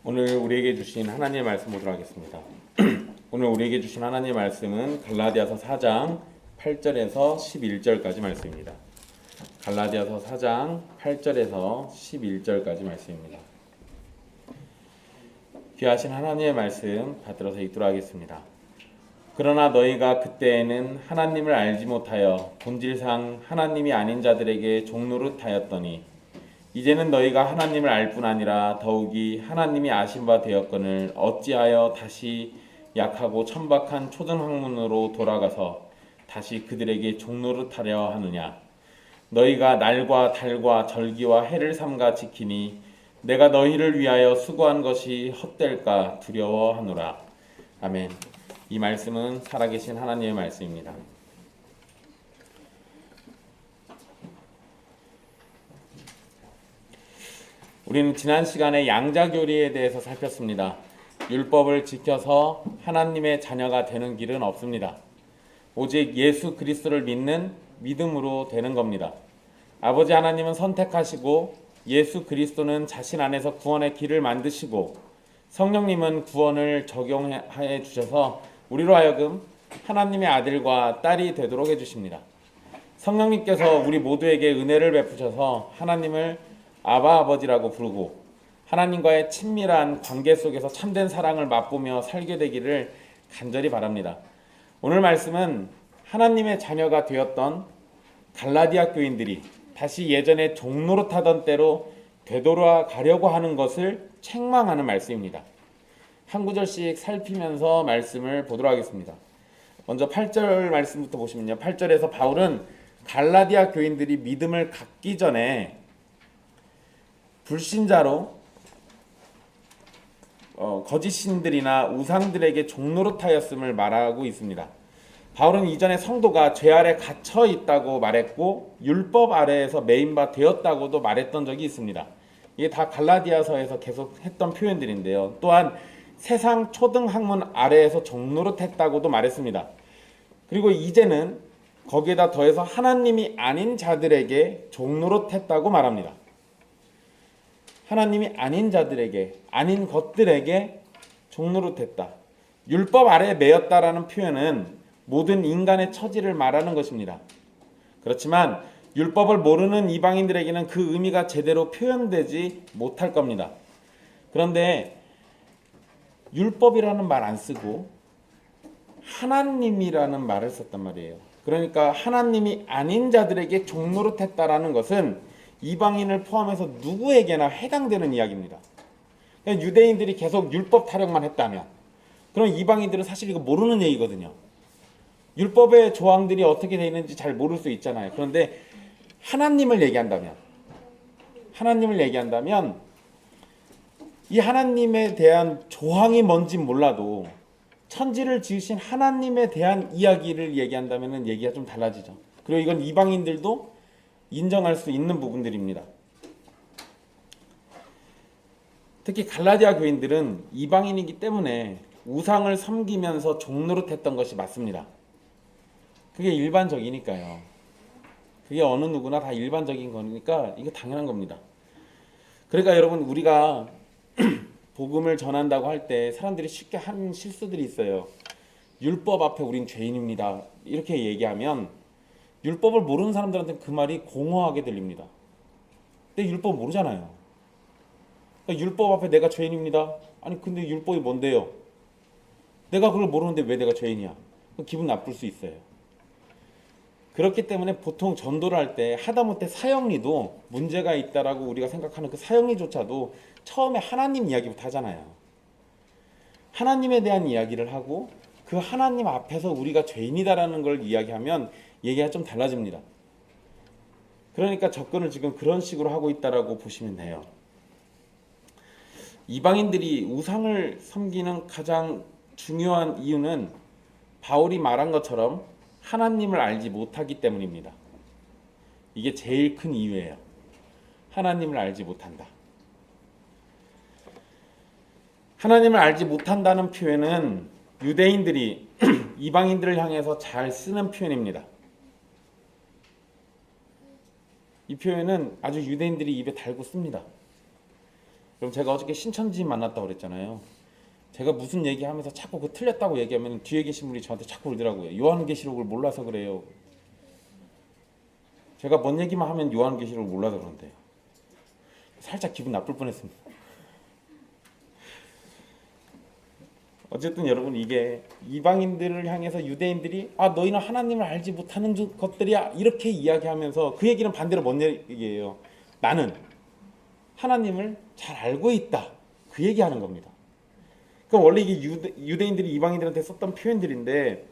오늘 우리에게 주신 하나님의 말씀 보도록 하겠습니다. 오늘 우리에게 주신 하나님의 말씀은 갈라디아서 4장 8절에서 11절까지 말씀입니다. 갈라디아서 4장 8절에서 11절까지 말씀입니다. 귀하신 하나님의 말씀 받들어서 읽도록 하겠습니다. 그러나 너희가 그때에는 하나님을 알지 못하여 본질상 하나님이 아닌 자들에게 종노릇하였더니 이제는 너희가 하나님을 알 뿐 아니라 더욱이 하나님이 아신 바 되었거늘 어찌하여 다시 약하고 천박한 초등학문으로 돌아가서 다시 그들에게 종노릇하려 하느냐. 너희가 날과 달과 절기와 해를 삼가 지키니 내가 너희를 위하여 수고한 것이 헛될까 두려워하노라. 아멘. 이 말씀은 살아계신 하나님의 말씀입니다. 우리는 지난 시간에 양자교리에 대해서 살폈습니다. 율법을 지켜서 하나님의 자녀가 되는 길은 없습니다. 오직 예수 그리스도를 믿는 믿음으로 되는 겁니다. 아버지 하나님은 선택하시고 예수 그리스도는 자신 안에서 구원의 길을 만드시고 성령님은 구원을 적용해 주셔서 우리로 하여금 하나님의 아들과 딸이 되도록 해주십니다. 성령님께서 우리 모두에게 은혜를 베푸셔서 하나님을 아바 아버지라고 부르고 하나님과의 친밀한 관계 속에서 참된 사랑을 맛보며 살게 되기를 간절히 바랍니다. 오늘 말씀은 하나님의 자녀가 되었던 갈라디아 교인들이 다시 예전에 종노릇하던 때로 되돌아가려고 하는 것을 책망하는 말씀입니다. 한 구절씩 살피면서 말씀을 보도록 하겠습니다. 먼저 8절 말씀부터 보시면요. 8절에서 바울은 갈라디아 교인들이 믿음을 갖기 전에 불신자로 거짓 신들이나 우상들에게 종노릇하였음을 말하고 있습니다. 바울은 이전에 성도가 죄 아래 갇혀 있다고 말했고 율법 아래에서 매인바 되었다고도 말했던 적이 있습니다. 이게 다 갈라디아서에서 계속 했던 표현들인데요. 또한 세상 초등학문 아래에서 종노릇했다고도 말했습니다. 그리고 이제는 거기에다 더해서 하나님이 아닌 자들에게 종노릇했다고 말합니다. 하나님이 아닌 자들에게, 아닌 것들에게 종노릇했다. 율법 아래에 매였다라는 표현은 모든 인간의 처지를 말하는 것입니다. 그렇지만 율법을 모르는 이방인들에게는 그 의미가 제대로 표현되지 못할 겁니다. 그런데 율법이라는 말 안 쓰고 하나님이라는 말을 썼단 말이에요. 그러니까 하나님이 아닌 자들에게 종노릇했다라는 것은 이방인을 포함해서 누구에게나 해당되는 이야기입니다. 유대인들이 계속 율법 타령만 했다면 그럼 이방인들은 사실 이거 모르는 얘기거든요. 율법의 조항들이 어떻게 되어 있는지 잘 모를 수 있잖아요. 그런데 하나님을 얘기한다면 이 하나님에 대한 조항이 뭔지 몰라도 천지를 지으신 하나님에 대한 이야기를 얘기한다면 얘기가 좀 달라지죠. 그리고 이건 이방인들도 인정할 수 있는 부분들입니다. 특히 갈라디아 교인들은 이방인이기 때문에 우상을 섬기면서 종노릇했던 것이 맞습니다. 그게 일반적이니까요. 그게 어느 누구나 다 일반적인 거니까 이거 당연한 겁니다. 그러니까 여러분 우리가 복음을 전한다고 할 때 사람들이 쉽게 하는 실수들이 있어요. 율법 앞에 우린 죄인입니다. 이렇게 얘기하면 율법을 모르는 사람들한테 그 말이 공허하게 들립니다. 근데 율법 모르잖아요. 그러니까 율법 앞에 내가 죄인입니다. 아니 근데 율법이 뭔데요? 내가 그걸 모르는데 왜 내가 죄인이야? 기분 나쁠 수 있어요. 그렇기 때문에 보통 전도를 할 때 하다못해 사형리도 문제가 있다라고 우리가 생각하는 그 사형리조차도 처음에 하나님 이야기부터 하잖아요. 하나님에 대한 이야기를 하고 그 하나님 앞에서 우리가 죄인이다라는 걸 이야기하면 얘기가 좀 달라집니다. 그러니까 접근을 지금 그런 식으로 하고 있다라고 보시면 돼요. 이방인들이 우상을 섬기는 가장 중요한 이유는 바울이 말한 것처럼 하나님을 알지 못하기 때문입니다. 이게 제일 큰 이유예요. 하나님을 알지 못한다. 하나님을 알지 못한다는 표현은 유대인들이 이방인들을 향해서 잘 쓰는 표현입니다. 이 표현은 아주 유대인들이 입에 달고 씁니다. 그럼 제가 어저께 신천지 만났다고 그랬잖아요. 제가 무슨 얘기하면서 자꾸 그 틀렸다고 얘기하면 뒤에 계신 분이 저한테 자꾸 그러더라고요. 요한계시록을 몰라서 그래요. 제가 뭔 얘기만 하면 요한계시록을 몰라서 그런데요. 살짝 기분 나쁠 뻔했습니다. 어쨌든 여러분, 이게 이방인들을 향해서 유대인들이 너희는 하나님을 알지 못하는 것들이야 이렇게 이야기하면서, 그 얘기는 반대로 뭔 얘기예요? 나는 하나님을 잘 알고 있다, 그 얘기하는 겁니다. 그럼 원래 이게 유대인들이 이방인들한테 썼던 표현들인데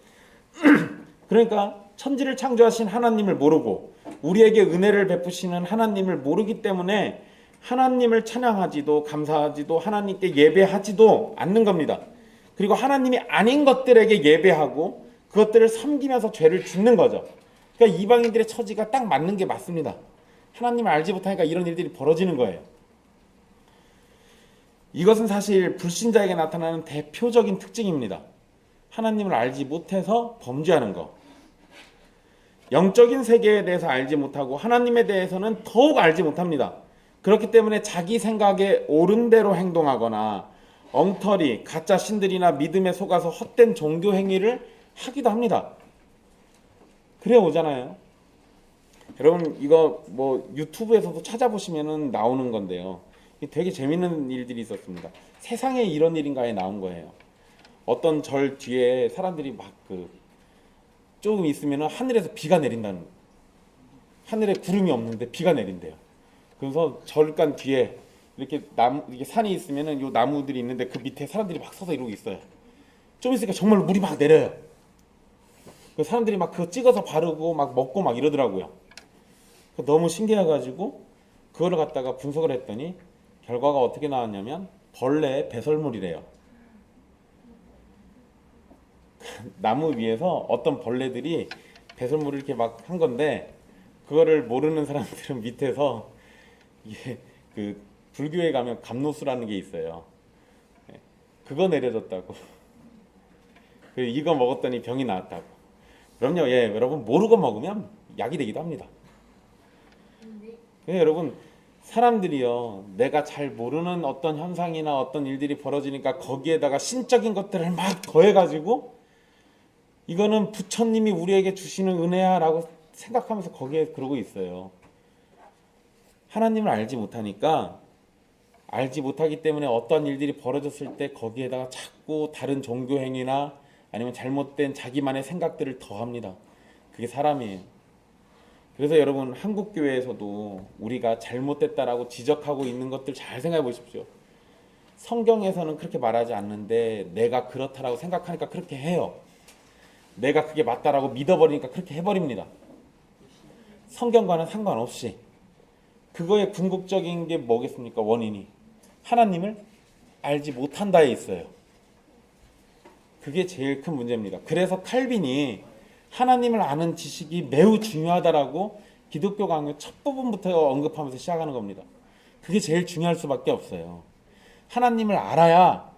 그러니까 천지를 창조하신 하나님을 모르고 우리에게 은혜를 베푸시는 하나님을 모르기 때문에 하나님을 찬양하지도 감사하지도 하나님께 예배하지도 않는 겁니다. 그리고 하나님이 아닌 것들에게 예배하고 그것들을 섬기면서 죄를 짓는 거죠. 그러니까 이방인들의 처지가 딱 맞는 게 맞습니다. 하나님을 알지 못하니까 이런 일들이 벌어지는 거예요. 이것은 사실 불신자에게 나타나는 대표적인 특징입니다. 하나님을 알지 못해서 범죄하는 것. 영적인 세계에 대해서 알지 못하고 하나님에 대해서는 더욱 알지 못합니다. 그렇기 때문에 자기 생각에 옳은 대로 행동하거나 엉터리, 가짜 신들이나 믿음에 속아서 헛된 종교 행위를 하기도 합니다. 그래 오잖아요. 여러분, 이거 뭐 유튜브에서도 찾아보시면 나오는 건데요. 되게 재밌는 일들이 있었습니다. 세상에 이런 일인가에 나온 거예요. 어떤 절 뒤에 사람들이 막 조금 있으면 하늘에서 비가 내린다는, 하늘에 구름이 없는데 비가 내린대요. 그래서 절간 뒤에 이렇게 이게 산이 있으면은 요 나무들이 있는데 그 밑에 사람들이 막 서서 이러고 있어요. 좀 있으니까 정말로 물이 막 내려요. 그 사람들이 막 그거 찍어서 바르고 막 먹고 막 이러더라고요. 너무 신기해가지고 그거를 갖다가 분석을 했더니 결과가 어떻게 나왔냐면 벌레의 배설물이래요. 나무 위에서 어떤 벌레들이 배설물을 이렇게 막 한 건데, 그거를 모르는 사람들은 밑에서 이게 불교에 가면 감로수라는 게 있어요. 그거 내려줬다고. 이거 먹었더니 병이 나았다고. 그럼요, 여러분, 모르고 먹으면 약이 되기도 합니다. 여러분, 사람들이요, 내가 잘 모르는 어떤 현상이나 어떤 일들이 벌어지니까 거기에다가 신적인 것들을 막 더해가지고 이거는 부처님이 우리에게 주시는 은혜야 라고 생각하면서 거기에 그러고 있어요. 하나님을 알지 못하니까, 알지 못하기 때문에 어떤 일들이 벌어졌을 때 거기에다가 자꾸 다른 종교 행위나 아니면 잘못된 자기만의 생각들을 더합니다. 그게 사람이에요. 그래서 여러분, 한국교회에서도 우리가 잘못됐다라고 지적하고 있는 것들 잘 생각해 보십시오. 성경에서는 그렇게 말하지 않는데 내가 그렇다라고 생각하니까 그렇게 해요. 내가 그게 맞다라고 믿어버리니까 그렇게 해버립니다. 성경과는 상관없이. 그거의 궁극적인 게 뭐겠습니까? 원인이 하나님을 알지 못한다에 있어요. 그게 제일 큰 문제입니다. 그래서 칼빈이 하나님을 아는 지식이 매우 중요하다라고 기독교 강요 첫 부분부터 언급하면서 시작하는 겁니다. 그게 제일 중요할 수밖에 없어요. 하나님을 알아야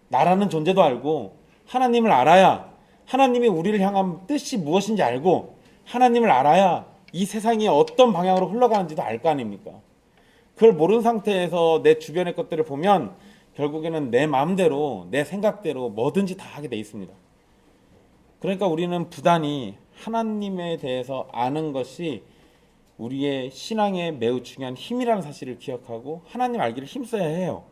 나라는 존재도 알고, 하나님을 알아야 하나님이 우리를 향한 뜻이 무엇인지 알고, 하나님을 알아야 이 세상이 어떤 방향으로 흘러가는지도 알 거 아닙니까? 그걸 모르는 상태에서 내 주변의 것들을 보면 결국에는 내 마음대로, 내 생각대로 뭐든지 다 하게 돼 있습니다. 그러니까 우리는 부단히 하나님에 대해서 아는 것이 우리의 신앙에 매우 중요한 힘이라는 사실을 기억하고 하나님 알기를 힘써야 해요.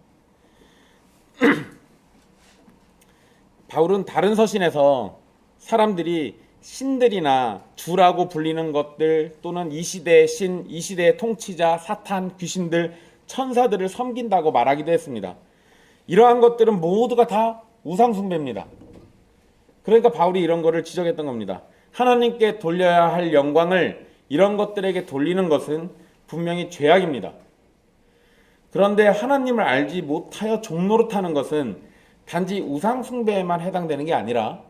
바울은 다른 서신에서 사람들이 신들이나 주라고 불리는 것들, 또는 이 시대의 신, 이 시대의 통치자, 사탄, 귀신들, 천사들을 섬긴다고 말하기도 했습니다. 이러한 것들은 모두가 다 우상숭배입니다. 그러니까 바울이 이런 거를 지적했던 겁니다. 하나님께 돌려야 할 영광을 이런 것들에게 돌리는 것은 분명히 죄악입니다. 그런데 하나님을 알지 못하여 종노릇하는 것은 단지 우상숭배에만 해당되는 게 아니라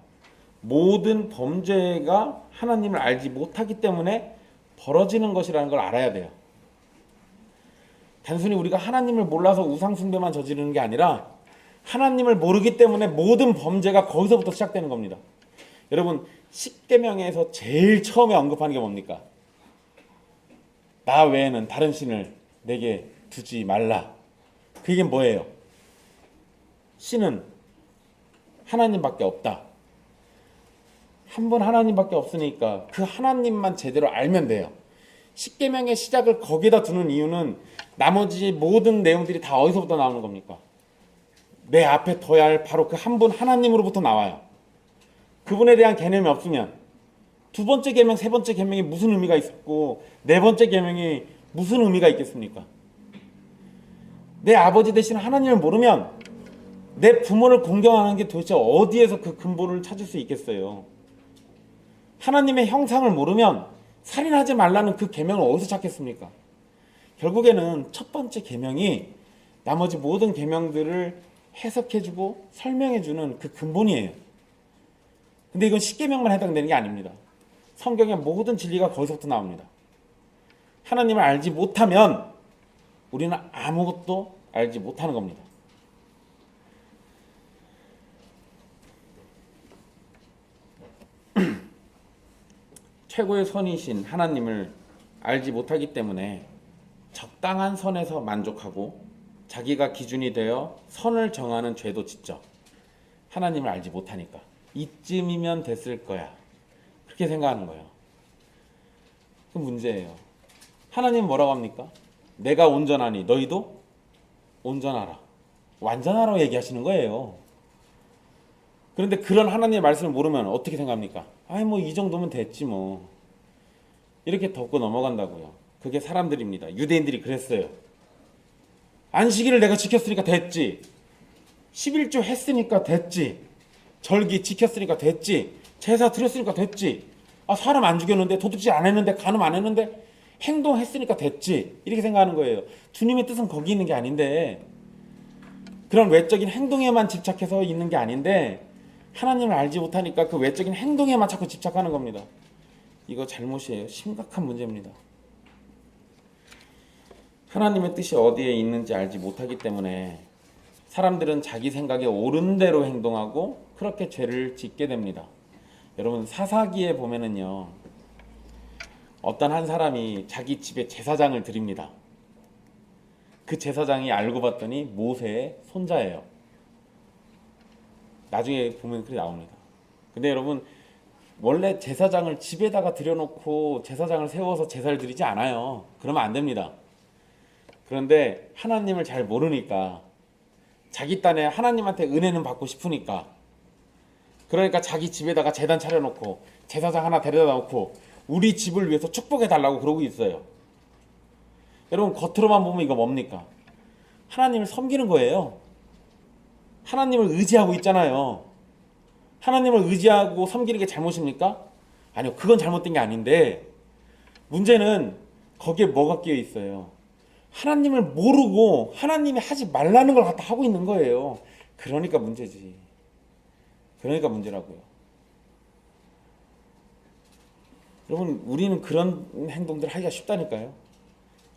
모든 범죄가 하나님을 알지 못하기 때문에 벌어지는 것이라는 걸 알아야 돼요. 단순히 우리가 하나님을 몰라서 우상숭배만 저지르는 게 아니라 하나님을 모르기 때문에 모든 범죄가 거기서부터 시작되는 겁니다. 여러분, 십계명에서 제일 처음에 언급하는 게 뭡니까? 나 외에는 다른 신을 내게 두지 말라. 그게 뭐예요? 신은 하나님밖에 없다. 한 분 하나님밖에 없으니까 그 하나님만 제대로 알면 돼요. 십계명의 시작을 거기다 두는 이유는 나머지 모든 내용들이 다 어디서부터 나오는 겁니까? 내 앞에 둬야 할 바로 그 한 분 하나님으로부터 나와요. 그분에 대한 개념이 없으면 두 번째 계명, 세 번째 계명이 무슨 의미가 있었고 네 번째 계명이 무슨 의미가 있겠습니까? 내 아버지 되신 하나님을 모르면 내 부모를 공경하는 게 도대체 어디에서 그 근본을 찾을 수 있겠어요? 하나님의 형상을 모르면 살인하지 말라는 그 계명을 어디서 찾겠습니까? 결국에는 첫 번째 계명이 나머지 모든 계명들을 해석해주고 설명해주는 그 근본이에요. 근데 이건 10계명만 해당되는 게 아닙니다. 성경의 모든 진리가 거기서부터 나옵니다. 하나님을 알지 못하면 우리는 아무것도 알지 못하는 겁니다. 최고의 선이신 하나님을 알지 못하기 때문에 적당한 선에서 만족하고 자기가 기준이 되어 선을 정하는 죄도 짓죠. 하나님을 알지 못하니까 이쯤이면 됐을 거야 그렇게 생각하는 거예요. 그 문제예요. 하나님은 뭐라고 합니까? 내가 온전하니 너희도 온전하라, 완전하라고 얘기하시는 거예요. 그런데 그런 하나님의 말씀을 모르면 어떻게 생각합니까? 아이 뭐 이 정도면 됐지 뭐 이렇게 덮고 넘어간다고요. 그게 사람들입니다. 유대인들이 그랬어요. 안식일을 내가 지켰으니까 됐지, 11조 했으니까 됐지, 절기 지켰으니까 됐지, 제사 드렸으니까 됐지, 아 사람 안 죽였는데, 도둑질 안 했는데, 간음 안 했는데 행동했으니까 됐지, 이렇게 생각하는 거예요. 주님의 뜻은 거기 있는 게 아닌데, 그런 외적인 행동에만 집착해서 있는 게 아닌데 하나님을 알지 못하니까 그 외적인 행동에만 자꾸 집착하는 겁니다. 이거 잘못이에요. 심각한 문제입니다. 하나님의 뜻이 어디에 있는지 알지 못하기 때문에 사람들은 자기 생각에 옳은 대로 행동하고 그렇게 죄를 짓게 됩니다. 여러분 사사기에 보면은요, 어떤 한 사람이 자기 집에 제사장을 드립니다. 그 제사장이 알고 봤더니 모세의 손자예요. 나중에 보면 그게 나옵니다. 근데 여러분 원래 제사장을 집에다가 들여놓고 제사장을 세워서 제사를 드리지 않아요. 그러면 안 됩니다. 그런데 하나님을 잘 모르니까 자기 딴에 하나님한테 은혜는 받고 싶으니까, 그러니까 자기 집에다가 제단 차려놓고 제사장 하나 데려다 놓고 우리 집을 위해서 축복해 달라고 그러고 있어요. 여러분 겉으로만 보면 이거 뭡니까? 하나님을 섬기는 거예요. 하나님을 의지하고 있잖아요. 하나님을 의지하고 섬기는 게 잘못입니까? 아니요, 그건 잘못된 게 아닌데 문제는 거기에 뭐가 끼어 있어요? 하나님을 모르고 하나님이 하지 말라는 걸 갖다 하고 있는 거예요. 그러니까 문제지. 그러니까 문제라고요. 여러분 우리는 그런 행동들 하기가 쉽다니까요.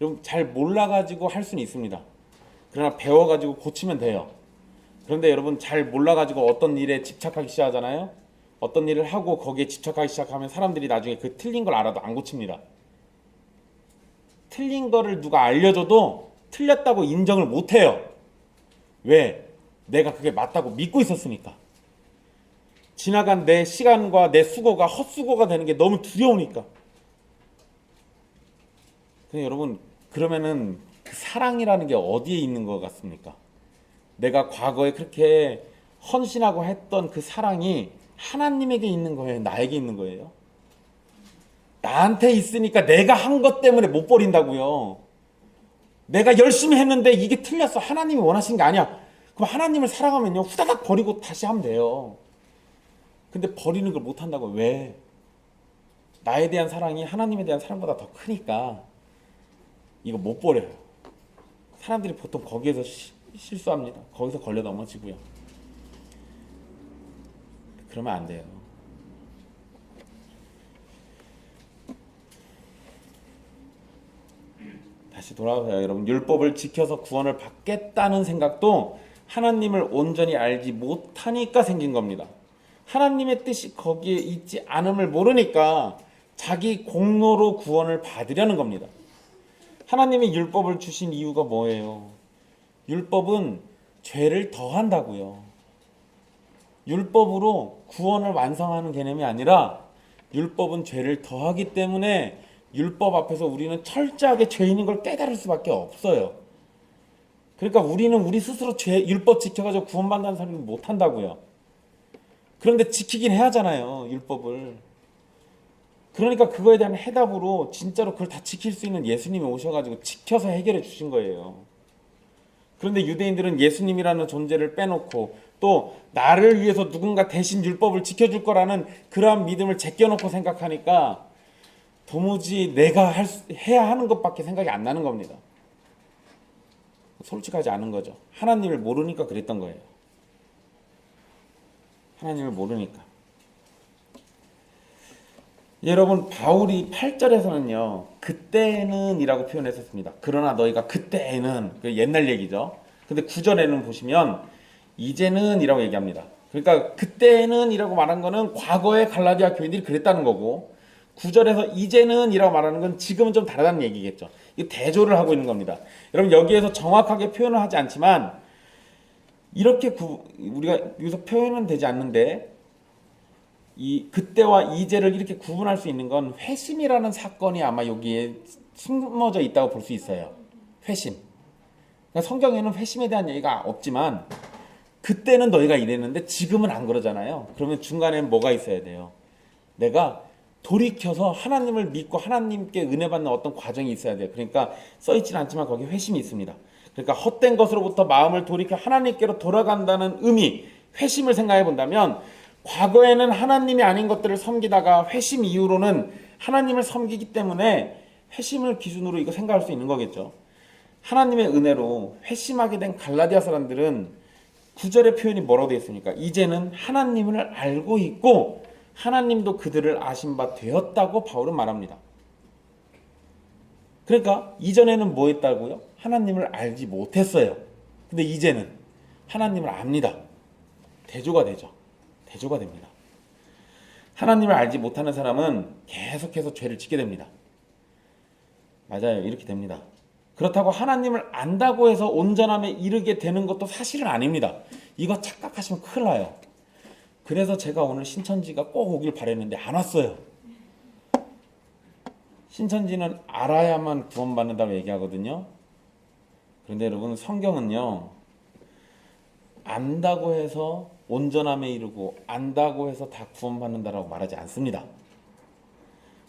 여러분 잘 몰라가지고 할 수는 있습니다. 그러나 배워가지고 고치면 돼요. 그런데 여러분 잘 몰라가지고 어떤 일에 집착하기 시작하잖아요. 어떤 일을 하고 거기에 집착하기 시작하면 사람들이 나중에 그 틀린 걸 알아도 안 고칩니다. 틀린 거를 누가 알려줘도 틀렸다고 인정을 못해요. 왜? 내가 그게 맞다고 믿고 있었으니까. 지나간 내 시간과 내 수고가 헛수고가 되는 게 너무 두려우니까. 근데 여러분 그러면은 그 사랑이라는 게 어디에 있는 것 같습니까? 내가 과거에 그렇게 헌신하고 했던 그 사랑이 하나님에게 있는 거예요? 나에게 있는 거예요? 나한테 있으니까 내가 한 것 때문에 못 버린다고요. 내가 열심히 했는데 이게 틀렸어. 하나님이 원하신 게 아니야. 그럼 하나님을 사랑하면요 후다닥 버리고 다시 하면 돼요. 근데 버리는 걸 못 한다고요. 왜? 나에 대한 사랑이 하나님에 대한 사랑보다 더 크니까 이거 못 버려요. 사람들이 보통 거기에서 실수합니다. 거기서 걸려 넘어지고요. 그러면 안 돼요. 다시 돌아와서요. 여러분 율법을 지켜서 구원을 받겠다는 생각도 하나님을 온전히 알지 못하니까 생긴 겁니다. 하나님의 뜻이 거기에 있지 않음을 모르니까 자기 공로로 구원을 받으려는 겁니다. 하나님이 율법을 주신 이유가 뭐예요? 율법은 죄를 더한다고요. 율법으로 구원을 완성하는 개념이 아니라 율법은 죄를 더하기 때문에 율법 앞에서 우리는 철저하게 죄인인 걸 깨달을 수밖에 없어요. 그러니까 우리는 우리 스스로 율법 지켜가지고 구원받는 사람이 못한다고요. 그런데 지키긴 해야 하잖아요, 율법을. 그러니까 그거에 대한 해답으로 진짜로 그걸 다 지킬 수 있는 예수님이 오셔가지고 지켜서 해결해 주신 거예요. 그런데 유대인들은 예수님이라는 존재를 빼놓고 또 나를 위해서 누군가 대신 율법을 지켜줄 거라는 그러한 믿음을 제껴놓고 생각하니까 도무지 내가 해야 하는 것밖에 생각이 안 나는 겁니다. 솔직하지 않은 거죠. 하나님을 모르니까 그랬던 거예요. 하나님을 모르니까. 여러분, 바울이 8절에서는요, 그때는 이라고 표현했었습니다. 그러나 너희가 그때에는, 옛날 얘기죠. 근데 9절에는 보시면 이제는 이라고 얘기합니다. 그러니까 그때는 이라고 말한 거는 과거의 갈라디아 교인들이 그랬다는 거고, 9절에서 이제는 이라고 말하는 건 지금은 좀 다르다는 얘기겠죠. 이 대조를 하고 있는 겁니다. 여러분, 여기에서 정확하게 표현을 하지 않지만 이렇게 우리가 여기서 표현은 되지 않는데 이 그때와 이제를 이렇게 구분할 수 있는 건 회심이라는 사건이 아마 여기에 숨어져 있다고 볼 수 있어요. 회심. 그러니까 성경에는 회심에 대한 얘기가 없지만 그때는 너희가 이랬는데 지금은 안 그러잖아요. 그러면 중간에 뭐가 있어야 돼요? 내가 돌이켜서 하나님을 믿고 하나님께 은혜 받는 어떤 과정이 있어야 돼요. 그러니까 써있지는 않지만 거기에 회심이 있습니다. 그러니까 헛된 것으로부터 마음을 돌이켜 하나님께로 돌아간다는 의미, 회심을 생각해 본다면 과거에는 하나님이 아닌 것들을 섬기다가 회심 이후로는 하나님을 섬기기 때문에 회심을 기준으로 이거 생각할 수 있는 거겠죠. 하나님의 은혜로 회심하게 된 갈라디아 사람들은 9절의 표현이 뭐라고 되어 있습니까? 이제는 하나님을 알고 있고 하나님도 그들을 아신 바 되었다고 바울은 말합니다. 그러니까 이전에는 뭐 했다고요? 하나님을 알지 못했어요. 근데 이제는 하나님을 압니다. 대조가 되죠. 대조가 됩니다. 하나님을 알지 못하는 사람은 계속해서 죄를 짓게 됩니다. 맞아요. 이렇게 됩니다. 그렇다고 하나님을 안다고 해서 온전함에 이르게 되는 것도 사실은 아닙니다. 이거 착각하시면 큰일 나요. 그래서 제가 오늘 신천지가 꼭 오길 바랬는데 안 왔어요. 신천지는 알아야만 구원받는다고 얘기하거든요. 그런데 여러분, 성경은요, 안다고 해서 온전함에 이르고 안다고 해서 다 구원받는다라고 말하지 않습니다.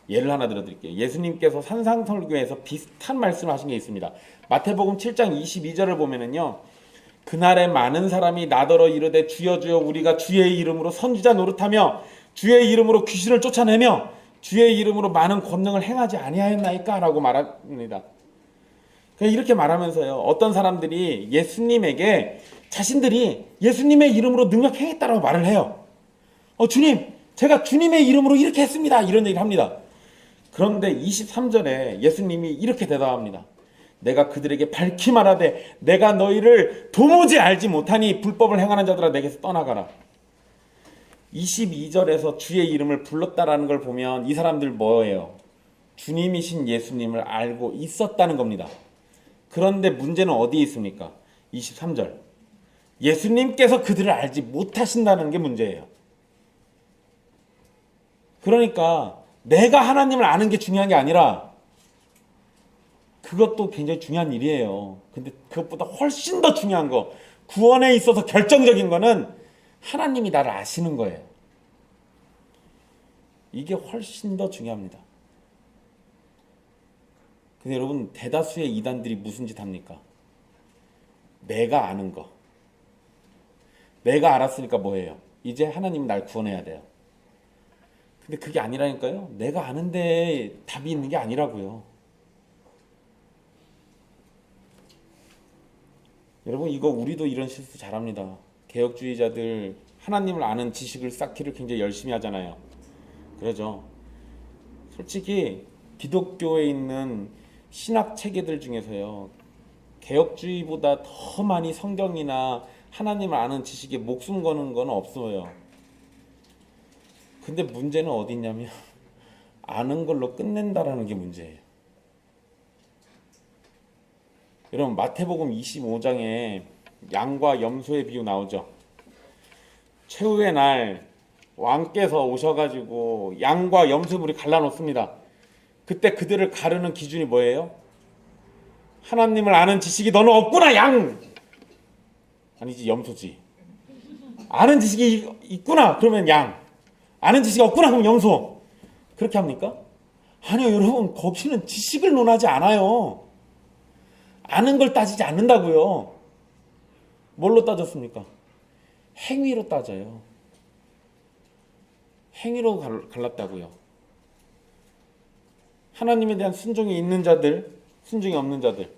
예를 하나 들어드릴게요. 예수님께서 산상설교에서 비슷한 말씀을 하신 게 있습니다. 마태복음 7장 22절을 보면은요, 그날에 많은 사람이 나더러 이르되 주여 주여 우리가 주의 이름으로 선지자 노릇하며 주의 이름으로 귀신을 쫓아내며 주의 이름으로 많은 권능을 행하지 아니하였나이까? 라고 말합니다. 이렇게 말하면서요, 어떤 사람들이 예수님에게 자신들이 예수님의 이름으로 능력 행했다라고 말을 해요. 주님, 제가 주님의 이름으로 이렇게 했습니다. 이런 얘기를 합니다. 그런데 23절에 예수님이 이렇게 대답합니다. 내가 그들에게 밝히 말하되 내가 너희를 도무지 알지 못하니 불법을 행하는 자들아 내게서 떠나가라. 22절에서 주의 이름을 불렀다라는 걸 보면 이 사람들 뭐예요? 주님이신 예수님을 알고 있었다는 겁니다. 그런데 문제는 어디에 있습니까? 23절. 예수님께서 그들을 알지 못하신다는 게 문제예요. 그러니까 내가 하나님을 아는 게 중요한 게 아니라 그것도 굉장히 중요한 일이에요. 근데 그것보다 훨씬 더 중요한 거, 구원에 있어서 결정적인 거는 하나님이 나를 아시는 거예요. 이게 훨씬 더 중요합니다. 근데 여러분, 대다수의 이단들이 무슨 짓 합니까? 내가 아는 거. 내가 알았으니까 뭐예요? 이제 하나님이 날 구원해야 돼요. 근데 그게 아니라니까요. 내가 아는데 답이 있는 게 아니라고요. 여러분, 이거 우리도 이런 실수 잘합니다. 개혁주의자들 하나님을 아는 지식을 쌓기를 굉장히 열심히 하잖아요. 그러죠. 솔직히 기독교에 있는 신학 체계들 중에서요, 개혁주의보다 더 많이 성경이나 하나님을 아는 지식에 목숨 거는 건 없어요. 근데 문제는 어디 있냐면 아는 걸로 끝낸다라는 게 문제예요. 여러분 마태복음 25장에 양과 염소의 비유 나오죠. 최후의 날 왕께서 오셔가지고 양과 염소물이 갈라놓습니다. 그때 그들을 가르는 기준이 뭐예요? 하나님을 아는 지식이 너는 없구나 양! 아니지 염소지. 아는 지식이 있구나 그러면 양. 아는 지식이 없구나 그럼 염소. 그렇게 합니까? 아니요 여러분, 거기는 지식을 논하지 않아요. 아는 걸 따지지 않는다고요. 뭘로 따졌습니까? 행위로 따져요. 행위로 갈랐다고요. 하나님에 대한 순종이 있는 자들, 순종이 없는 자들.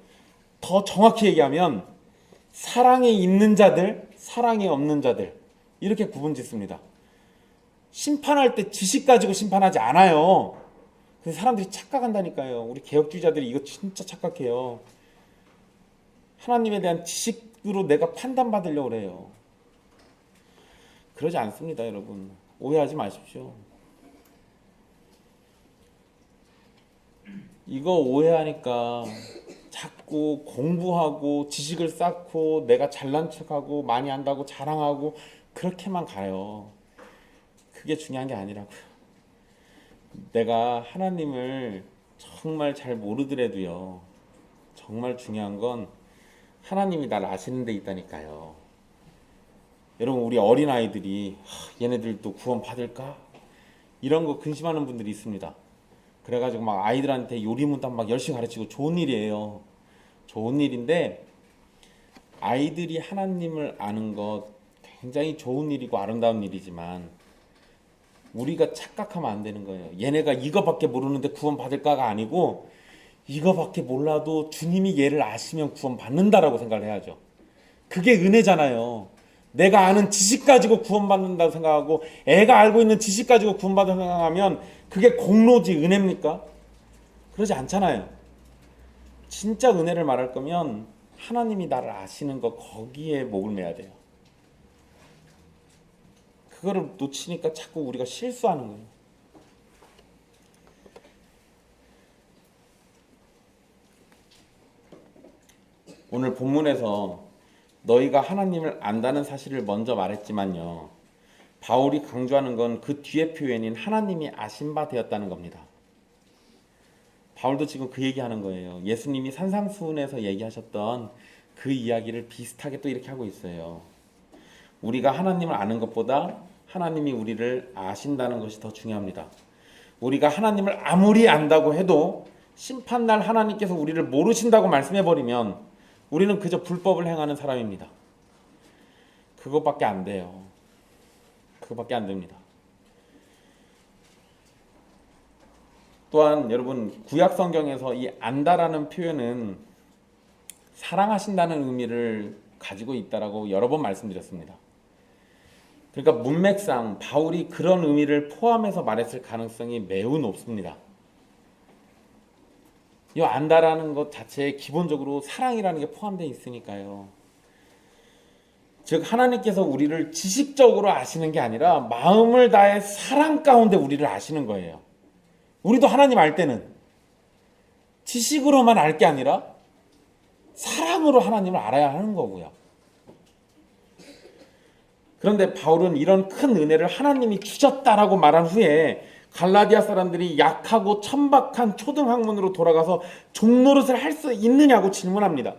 더 정확히 얘기하면 사랑이 있는 자들, 사랑이 없는 자들. 이렇게 구분짓습니다. 심판할 때 지식 가지고 심판하지 않아요. 그래서 사람들이 착각한다니까요. 우리 개혁주의자들이 이거 진짜 착각해요. 하나님에 대한 지식으로 내가 판단받으려고 그래요. 그러지 않습니다, 여러분. 오해하지 마십시오. 이거 오해하니까 자꾸 공부하고 지식을 쌓고 내가 잘난 척하고 많이 안다고 자랑하고 그렇게만 가요. 그게 중요한 게 아니라고요. 내가 하나님을 정말 잘 모르더라도요, 정말 중요한 건 하나님이 나를 아시는 데 있다니까요. 여러분, 우리 어린아이들이 얘네들도 구원 받을까? 이런 거 근심하는 분들이 있습니다. 그래가지고 막 아이들한테 요리문답 막 열심히 가르치고 좋은 일이에요. 좋은 일인데 아이들이 하나님을 아는 것 굉장히 좋은 일이고 아름다운 일이지만 우리가 착각하면 안 되는 거예요. 얘네가 이거밖에 모르는데 구원 받을까가 아니고 이거밖에 몰라도 주님이 얘를 아시면 구원 받는다라고 생각을 해야죠. 그게 은혜잖아요. 내가 아는 지식 가지고 구원 받는다고 생각하고 애가 알고 있는 지식 가지고 구원 받는다고 생각하면 그게 공로지 은혜입니까? 그러지 않잖아요. 진짜 은혜를 말할 거면 하나님이 나를 아시는 거 거기에 목을 매야 돼요. 그거를 놓치니까 자꾸 우리가 실수하는 거예요. 오늘 본문에서 너희가 하나님을 안다는 사실을 먼저 말했지만요, 바울이 강조하는 건 그 뒤에 표현인 하나님이 아신 바 되었다는 겁니다. 바울도 지금 그 얘기하는 거예요. 예수님이 산상수훈에서 얘기하셨던 그 이야기를 비슷하게 또 이렇게 하고 있어요. 우리가 하나님을 아는 것보다 하나님이 우리를 아신다는 것이 더 중요합니다. 우리가 하나님을 아무리 안다고 해도 심판날 하나님께서 우리를 모르신다고 말씀해버리면 우리는 그저 불법을 행하는 사람입니다. 그것밖에 안 돼요. 그것밖에 안 됩니다. 또한 여러분, 구약 성경에서 이 안다라는 표현은 사랑하신다는 의미를 가지고 있다라고 여러 번 말씀드렸습니다. 그러니까 문맥상 바울이 그런 의미를 포함해서 말했을 가능성이 매우 높습니다. 이 안다라는 것 자체에 기본적으로 사랑이라는 게 포함되어 있으니까요. 즉 하나님께서 우리를 지식적으로 아시는 게 아니라 마음을 다해 사랑 가운데 우리를 아시는 거예요. 우리도 하나님 알 때는 지식으로만 알 게 아니라 사랑으로 하나님을 알아야 하는 거고요. 그런데 바울은 이런 큰 은혜를 하나님이 주셨다라고 말한 후에 갈라디아 사람들이 약하고 천박한 초등학문으로 돌아가서 종노릇을 할 수 있느냐고 질문합니다.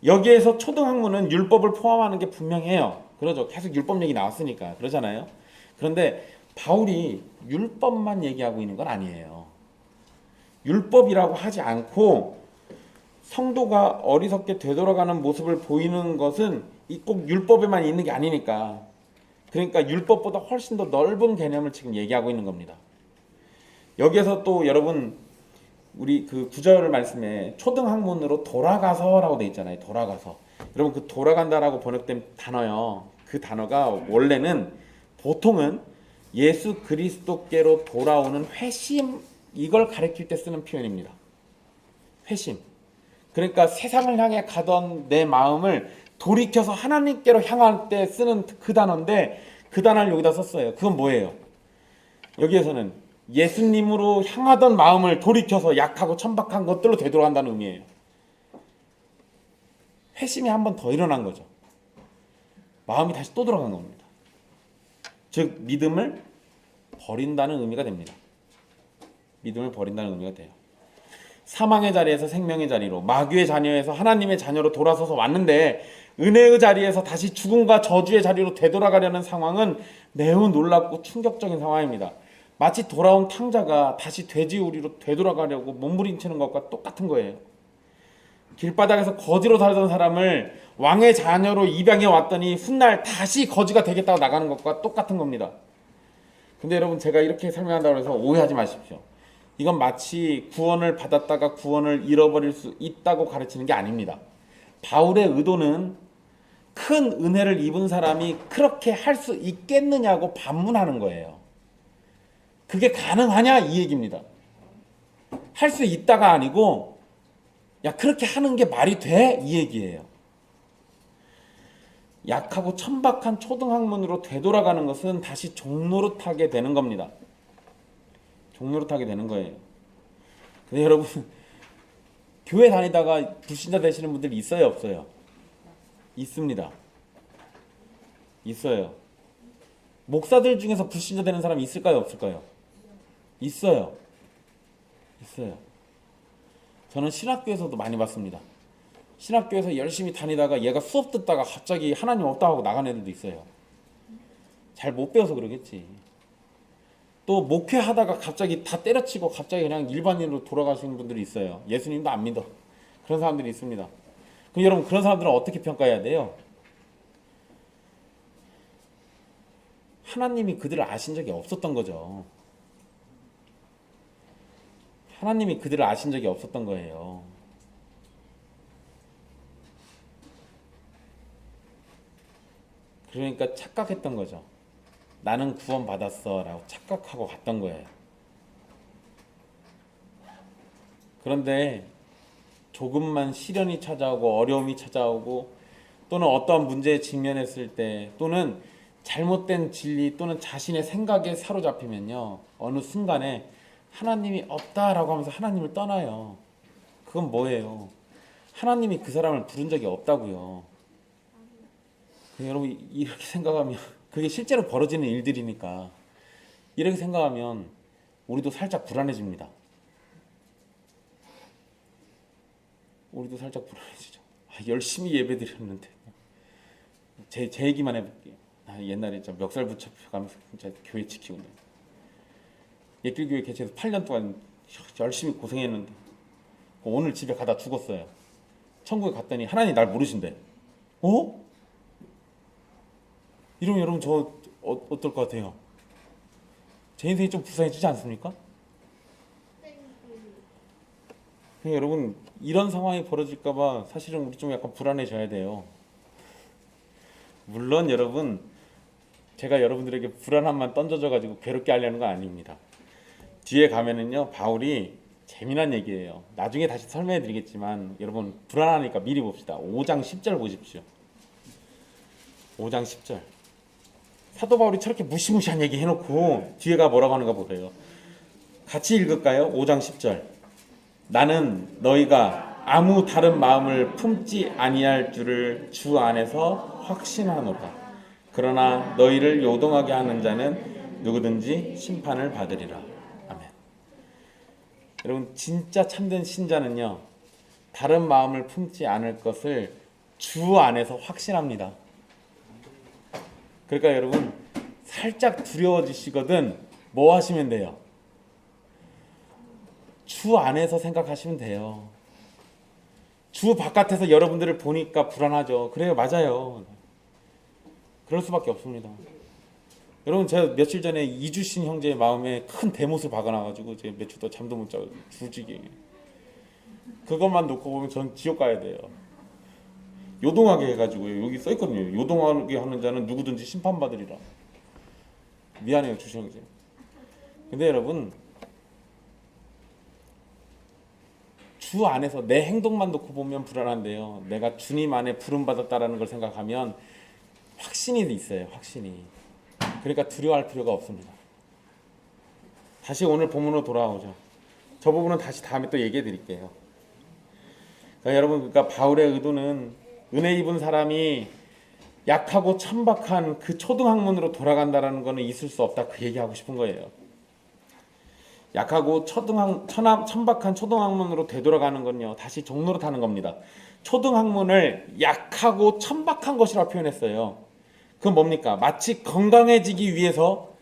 여기에서 초등학문은 율법을 포함하는 게 분명해요. 그러죠. 계속 율법 얘기 나왔으니까 그러잖아요. 그런데 바울이 율법만 얘기하고 있는 건 아니에요. 율법이라고 하지 않고 성도가 어리석게 되돌아가는 모습을 보이는 것은 꼭 율법에만 있는 게 아니니까, 그러니까 율법보다 훨씬 더 넓은 개념을 지금 얘기하고 있는 겁니다. 여기에서 또 여러분, 우리 그 구절 말씀에 초등학문으로 돌아가서라고 돼 있잖아요. 돌아가서. 여러분, 그 돌아간다라고 번역된 단어요. 그 단어가 원래는 보통은 예수 그리스도께로 돌아오는 회심, 이걸 가리킬 때 쓰는 표현입니다. 회심. 그러니까 세상을 향해 가던 내 마음을 돌이켜서 하나님께로 향할 때 쓰는 그 단어인데, 그 단어를 여기다 썼어요. 그건 뭐예요? 여기에서는 예수님으로 향하던 마음을 돌이켜서 약하고 천박한 것들로 되돌아간다는 의미예요. 회심이 한 번 더 일어난 거죠. 마음이 다시 또 돌아간 겁니다. 즉 믿음을 버린다는 의미가 됩니다. 믿음을 버린다는 의미가 돼요. 사망의 자리에서 생명의 자리로, 마귀의 자녀에서 하나님의 자녀로 돌아서서 왔는데 은혜의 자리에서 다시 죽음과 저주의 자리로 되돌아가려는 상황은 매우 놀랍고 충격적인 상황입니다. 마치 돌아온 탕자가 다시 돼지우리로 되돌아가려고 몸부림치는 것과 똑같은 거예요. 길바닥에서 거지로 살던 사람을 왕의 자녀로 입양해 왔더니 훗날 다시 거지가 되겠다고 나가는 것과 똑같은 겁니다. 근데 여러분, 제가 이렇게 설명한다고 해서 오해하지 마십시오. 이건 마치 구원을 받았다가 구원을 잃어버릴 수 있다고 가르치는 게 아닙니다. 바울의 의도는 큰 은혜를 입은 사람이 그렇게 할 수 있겠느냐고 반문하는 거예요. 그게 가능하냐 이 얘기입니다. 할 수 있다가 아니고 야 그렇게 하는 게 말이 돼? 이 얘기예요. 약하고 천박한 초등학문으로 되돌아가는 것은 다시 종노릇하게 되는 겁니다. 종노릇하게 되는 거예요. 근데 여러분, 교회 다니다가 불신자 되시는 분들 있어요, 없어요? 있습니다. 있어요. 목사들 중에서 불신자 되는 사람이 있을까요, 없을까요? 있어요. 있어요. 저는 신학교에서도 많이 봤습니다. 신학교에서 열심히 다니다가 얘가 수업 듣다가 갑자기 하나님 없다 하고 나간 애들도 있어요. 잘 못 배워서 그러겠지. 또 목회하다가 갑자기 다 때려치고 갑자기 그냥 일반인으로 돌아가시는 분들이 있어요. 예수님도 안 믿어. 그런 사람들이 있습니다. 그럼 여러분, 그런 사람들은 어떻게 평가해야 돼요? 하나님이 그들을 아신 적이 없었던 거죠. 하나님이 그들을 아신 적이 없었던 거예요. 그러니까 착각했던 거죠. 나는 구원받았어 라고 착각하고 갔던 거예요. 그런데 조금만 시련이 찾아오고 어려움이 찾아오고 또는 어떠한 문제에 직면했을 때 또는 잘못된 진리 또는 자신의 생각에 사로잡히면요, 어느 순간에 하나님이 없다라고 하면서 하나님을 떠나요. 그건 뭐예요? 하나님이 그 사람을 부른 적이 없다고요. 여러분, 이렇게 생각하면 그게 실제로 벌어지는 일들이니까 이렇게 생각하면 우리도 살짝 불안해집니다. 우리도 살짝 불안해지죠. 열심히 예배드렸는데 제 얘기만 해볼게요. 옛날에 저 멱살 붙여가면서 진짜 교회 지키고 예길교회 개최해서 8년 동안 열심히 고생했는데 오늘 집에 가다 죽었어요. 천국에 갔더니 하나님 날 모르신대. 어? 이러면 여러분 저 어떨 것 같아요? 제 인생이 좀 불쌍해지지 않습니까? 여러분, 이런 상황이 벌어질까봐 사실은 우리 좀 약간 불안해져야 돼요. 물론 여러분, 제가 여러분들에게 불안함만 던져줘가지고 괴롭게 하려는 거 아닙니다. 뒤에 가면은요, 바울이 재미난 얘기예요. 나중에 다시 설명해 드리겠지만 여러분, 불안하니까 미리 봅시다. 5장 10절 보십시오. 5장 10절. 사도 바울이 저렇게 무시무시한 얘기 해놓고 뒤에가 뭐라고 하는가 보세요. 같이 읽을까요? 5장 10절. 나는 너희가 아무 다른 마음을 품지 아니할 줄을 주 안에서 확신하노라. 그러나 너희를 요동하게 하는 자는 누구든지 심판을 받으리라. 아멘. 여러분, 진짜 참된 신자는요, 다른 마음을 품지 않을 것을 주 안에서 확신합니다. 그러니까 여러분, 살짝 두려워지시거든 뭐 하시면 돼요? 주 안에서 생각하시면 돼요. 주 바깥에서 여러분들을 보니까 불안하죠. 그래요, 맞아요. 그럴 수밖에 없습니다. 여러분, 제가 며칠 전에 이주신 형제의 마음에 큰 대못을 박아놔가지고 제가 며칠 동안 잠도 못 자고 주직이 그것만 놓고 보면 전 지옥 가야 돼요. 요동하게 해가지고요. 여기 써있거든요. 요동하게 하는 자는 누구든지 심판받으리라. 미안해요, 주신 형제. 근데 여러분, 주 안에서 내 행동만 놓고 보면 불안한데요, 내가 주님 안에 부름받았다라는 걸 생각하면 확신이 있어요. 확신이. 그러니까 두려워할 필요가 없습니다. 다시 오늘 본문으로 돌아오죠. 저 부분은 다시 다음에 또 얘기해 드릴게요. 그러니까 여러분, 바울의 의도는 은혜 입은 사람이 약하고 천박한 그 초등학문으로 돌아간다라는 것은 있을 수 없다, 그 얘기하고 싶은 거예요. 약하고 천박한 초등학문으로 되돌아가는 건요, 다시 종로로 타는 겁니다. 초등학문을 약하고 천박한 것이라고 표현했어요. 그건 뭡니까? 마치 건강해지기 위해서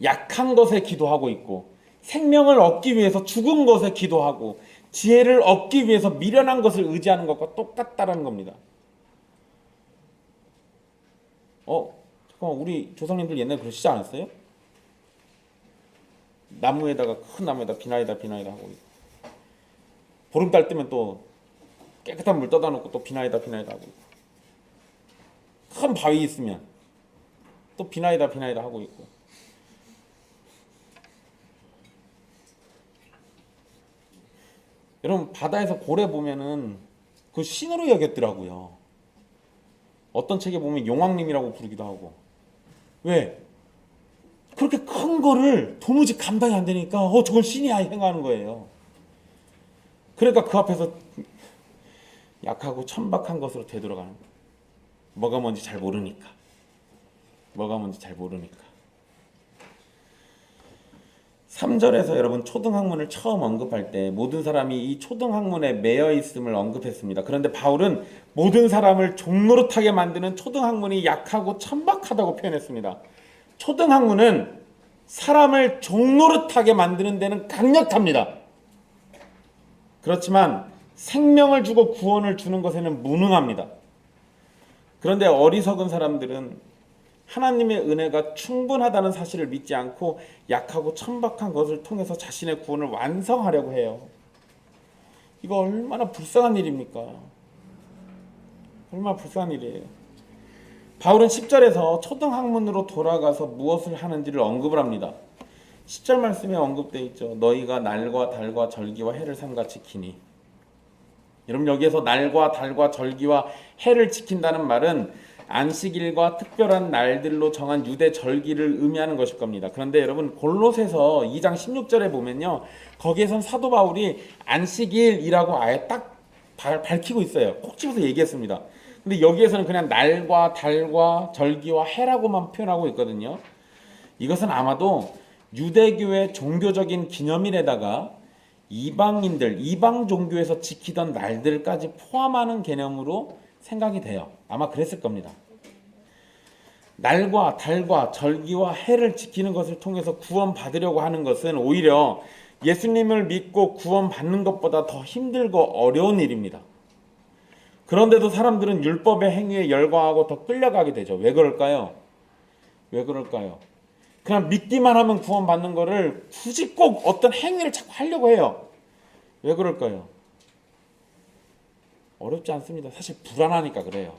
약한 것에 기도하고 있고, 생명을 얻기 위해서 죽은 것에 기도하고, 지혜를 얻기 위해서 미련한 것을 의지하는 것과 똑같다라는 겁니다. 잠깐만, 우리 조상님들 옛날에 그러시지 않았어요? 나무에다가, 큰 나무에다 비나이다 하고 있고, 보름달 뜨면 또 깨끗한 물 떠다 놓고 또 비나이다 하고 있고, 큰 바위 있으면 또 비나이다 하고 있고. 여러분, 바다에서 고래 보면은 그 신으로 여겼더라고요. 어떤 책에 보면 용왕님이라고 부르기도 하고. 왜? 그렇게 큰 거를 도무지 감당이 안 되니까 저건 신이야 생각하는 거예요. 그러니까 그 앞에서 약하고 천박한 것으로 되돌아가는 거예요. 뭐가 뭔지 잘 모르니까. 3절에서 여러분 초등학문을 처음 언급할 때 모든 사람이 이 초등학문에 매여 있음을 언급했습니다. 그런데 바울은 모든 사람을 종노릇하게 만드는 초등학문이 약하고 천박하다고 표현했습니다. 초등학문은 사람을 종노릇하게 만드는 데는 강력합니다. 그렇지만 생명을 주고 구원을 주는 것에는 무능합니다. 그런데 어리석은 사람들은 하나님의 은혜가 충분하다는 사실을 믿지 않고 약하고 천박한 것을 통해서 자신의 구원을 완성하려고 해요. 이거 얼마나 불쌍한 일입니까? 얼마나 불쌍한 일이에요. 바울은 10절에서 초등학문으로 돌아가서 무엇을 하는지를 언급을 합니다. 10절 말씀에 언급되어 있죠. 너희가 날과 달과 절기와 해를 삼가 지키니. 여러분, 여기에서 날과 달과 절기와 해를 지킨다는 말은 안식일과 특별한 날들로 정한 유대 절기를 의미하는 것일 겁니다. 그런데 여러분, 골로새서 2장 16절에 보면요, 거기에선 사도 바울이 안식일이라고 아예 딱 밝히고 있어요. 콕 집어서 얘기했습니다. 근데 여기에서는 그냥 날과 달과 절기와 해라고만 표현하고 있거든요. 이것은 아마도 유대교의 종교적인 기념일에다가 이방 종교에서 지키던 날들까지 포함하는 개념으로 생각이 돼요. 아마 그랬을 겁니다. 날과 달과 절기와 해를 지키는 것을 통해서 구원받으려고 하는 것은 오히려 예수님을 믿고 구원받는 것보다 더 힘들고 어려운 일입니다. 그런데도 사람들은 율법의 행위에 열광하고 더 끌려가게 되죠. 왜 그럴까요? 그냥 믿기만 하면 구원받는 거를 굳이 꼭 어떤 행위를 자꾸 하려고 해요. 왜 그럴까요? 어렵지 않습니다. 사실 불안하니까 그래요.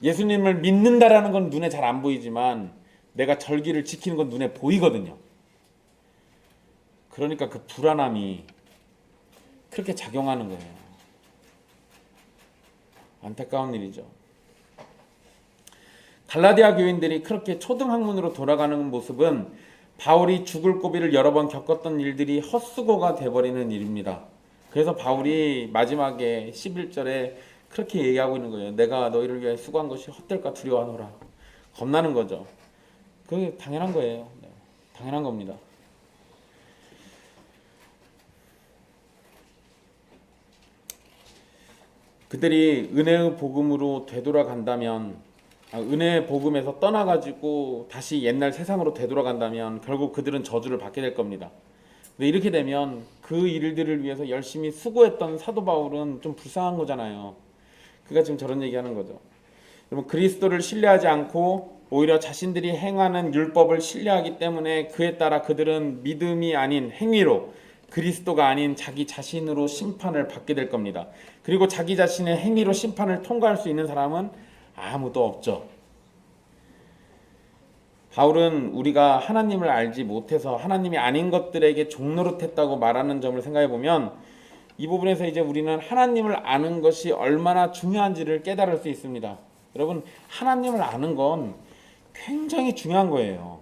예수님을 믿는다라는 건 눈에 잘 안 보이지만 내가 절기를 지키는 건 눈에 보이거든요. 그러니까 그 불안함이 그렇게 작용하는 거예요. 안타까운 일이죠. 갈라디아 교인들이 그렇게 초등학문으로 돌아가는 모습은 바울이 죽을 고비를 여러 번 겪었던 일들이 헛수고가 돼버리는 일입니다. 그래서 바울이 마지막에 11절에 그렇게 얘기하고 있는 거예요. 내가 너희를 위해 수고한 것이 헛될까 두려워하노라. 겁나는 거죠. 그게 당연한 거예요. 당연한 겁니다. 그들이 은혜의 복음으로 되돌아간다면, 은혜의 복음에서 떠나가지고 다시 옛날 세상으로 되돌아간다면 결국 그들은 저주를 받게 될 겁니다. 근데 이렇게 되면 그 일들을 위해서 열심히 수고했던 사도 바울은 좀 불쌍한 거잖아요. 그가 지금 저런 얘기하는 거죠. 여러분, 그리스도를 신뢰하지 않고 오히려 자신들이 행하는 율법을 신뢰하기 때문에 그에 따라 그들은 믿음이 아닌 행위로 그리스도가 아닌 자기 자신으로 심판을 받게 될 겁니다. 그리고 자기 자신의 행위로 심판을 통과할 수 있는 사람은 아무도 없죠. 바울은 우리가 하나님을 알지 못해서 하나님이 아닌 것들에게 종노릇했다고 말하는 점을 생각해 보면 이 부분에서 이제 우리는 하나님을 아는 것이 얼마나 중요한지를 깨달을 수 있습니다. 여러분, 하나님을 아는 건 굉장히 중요한 거예요.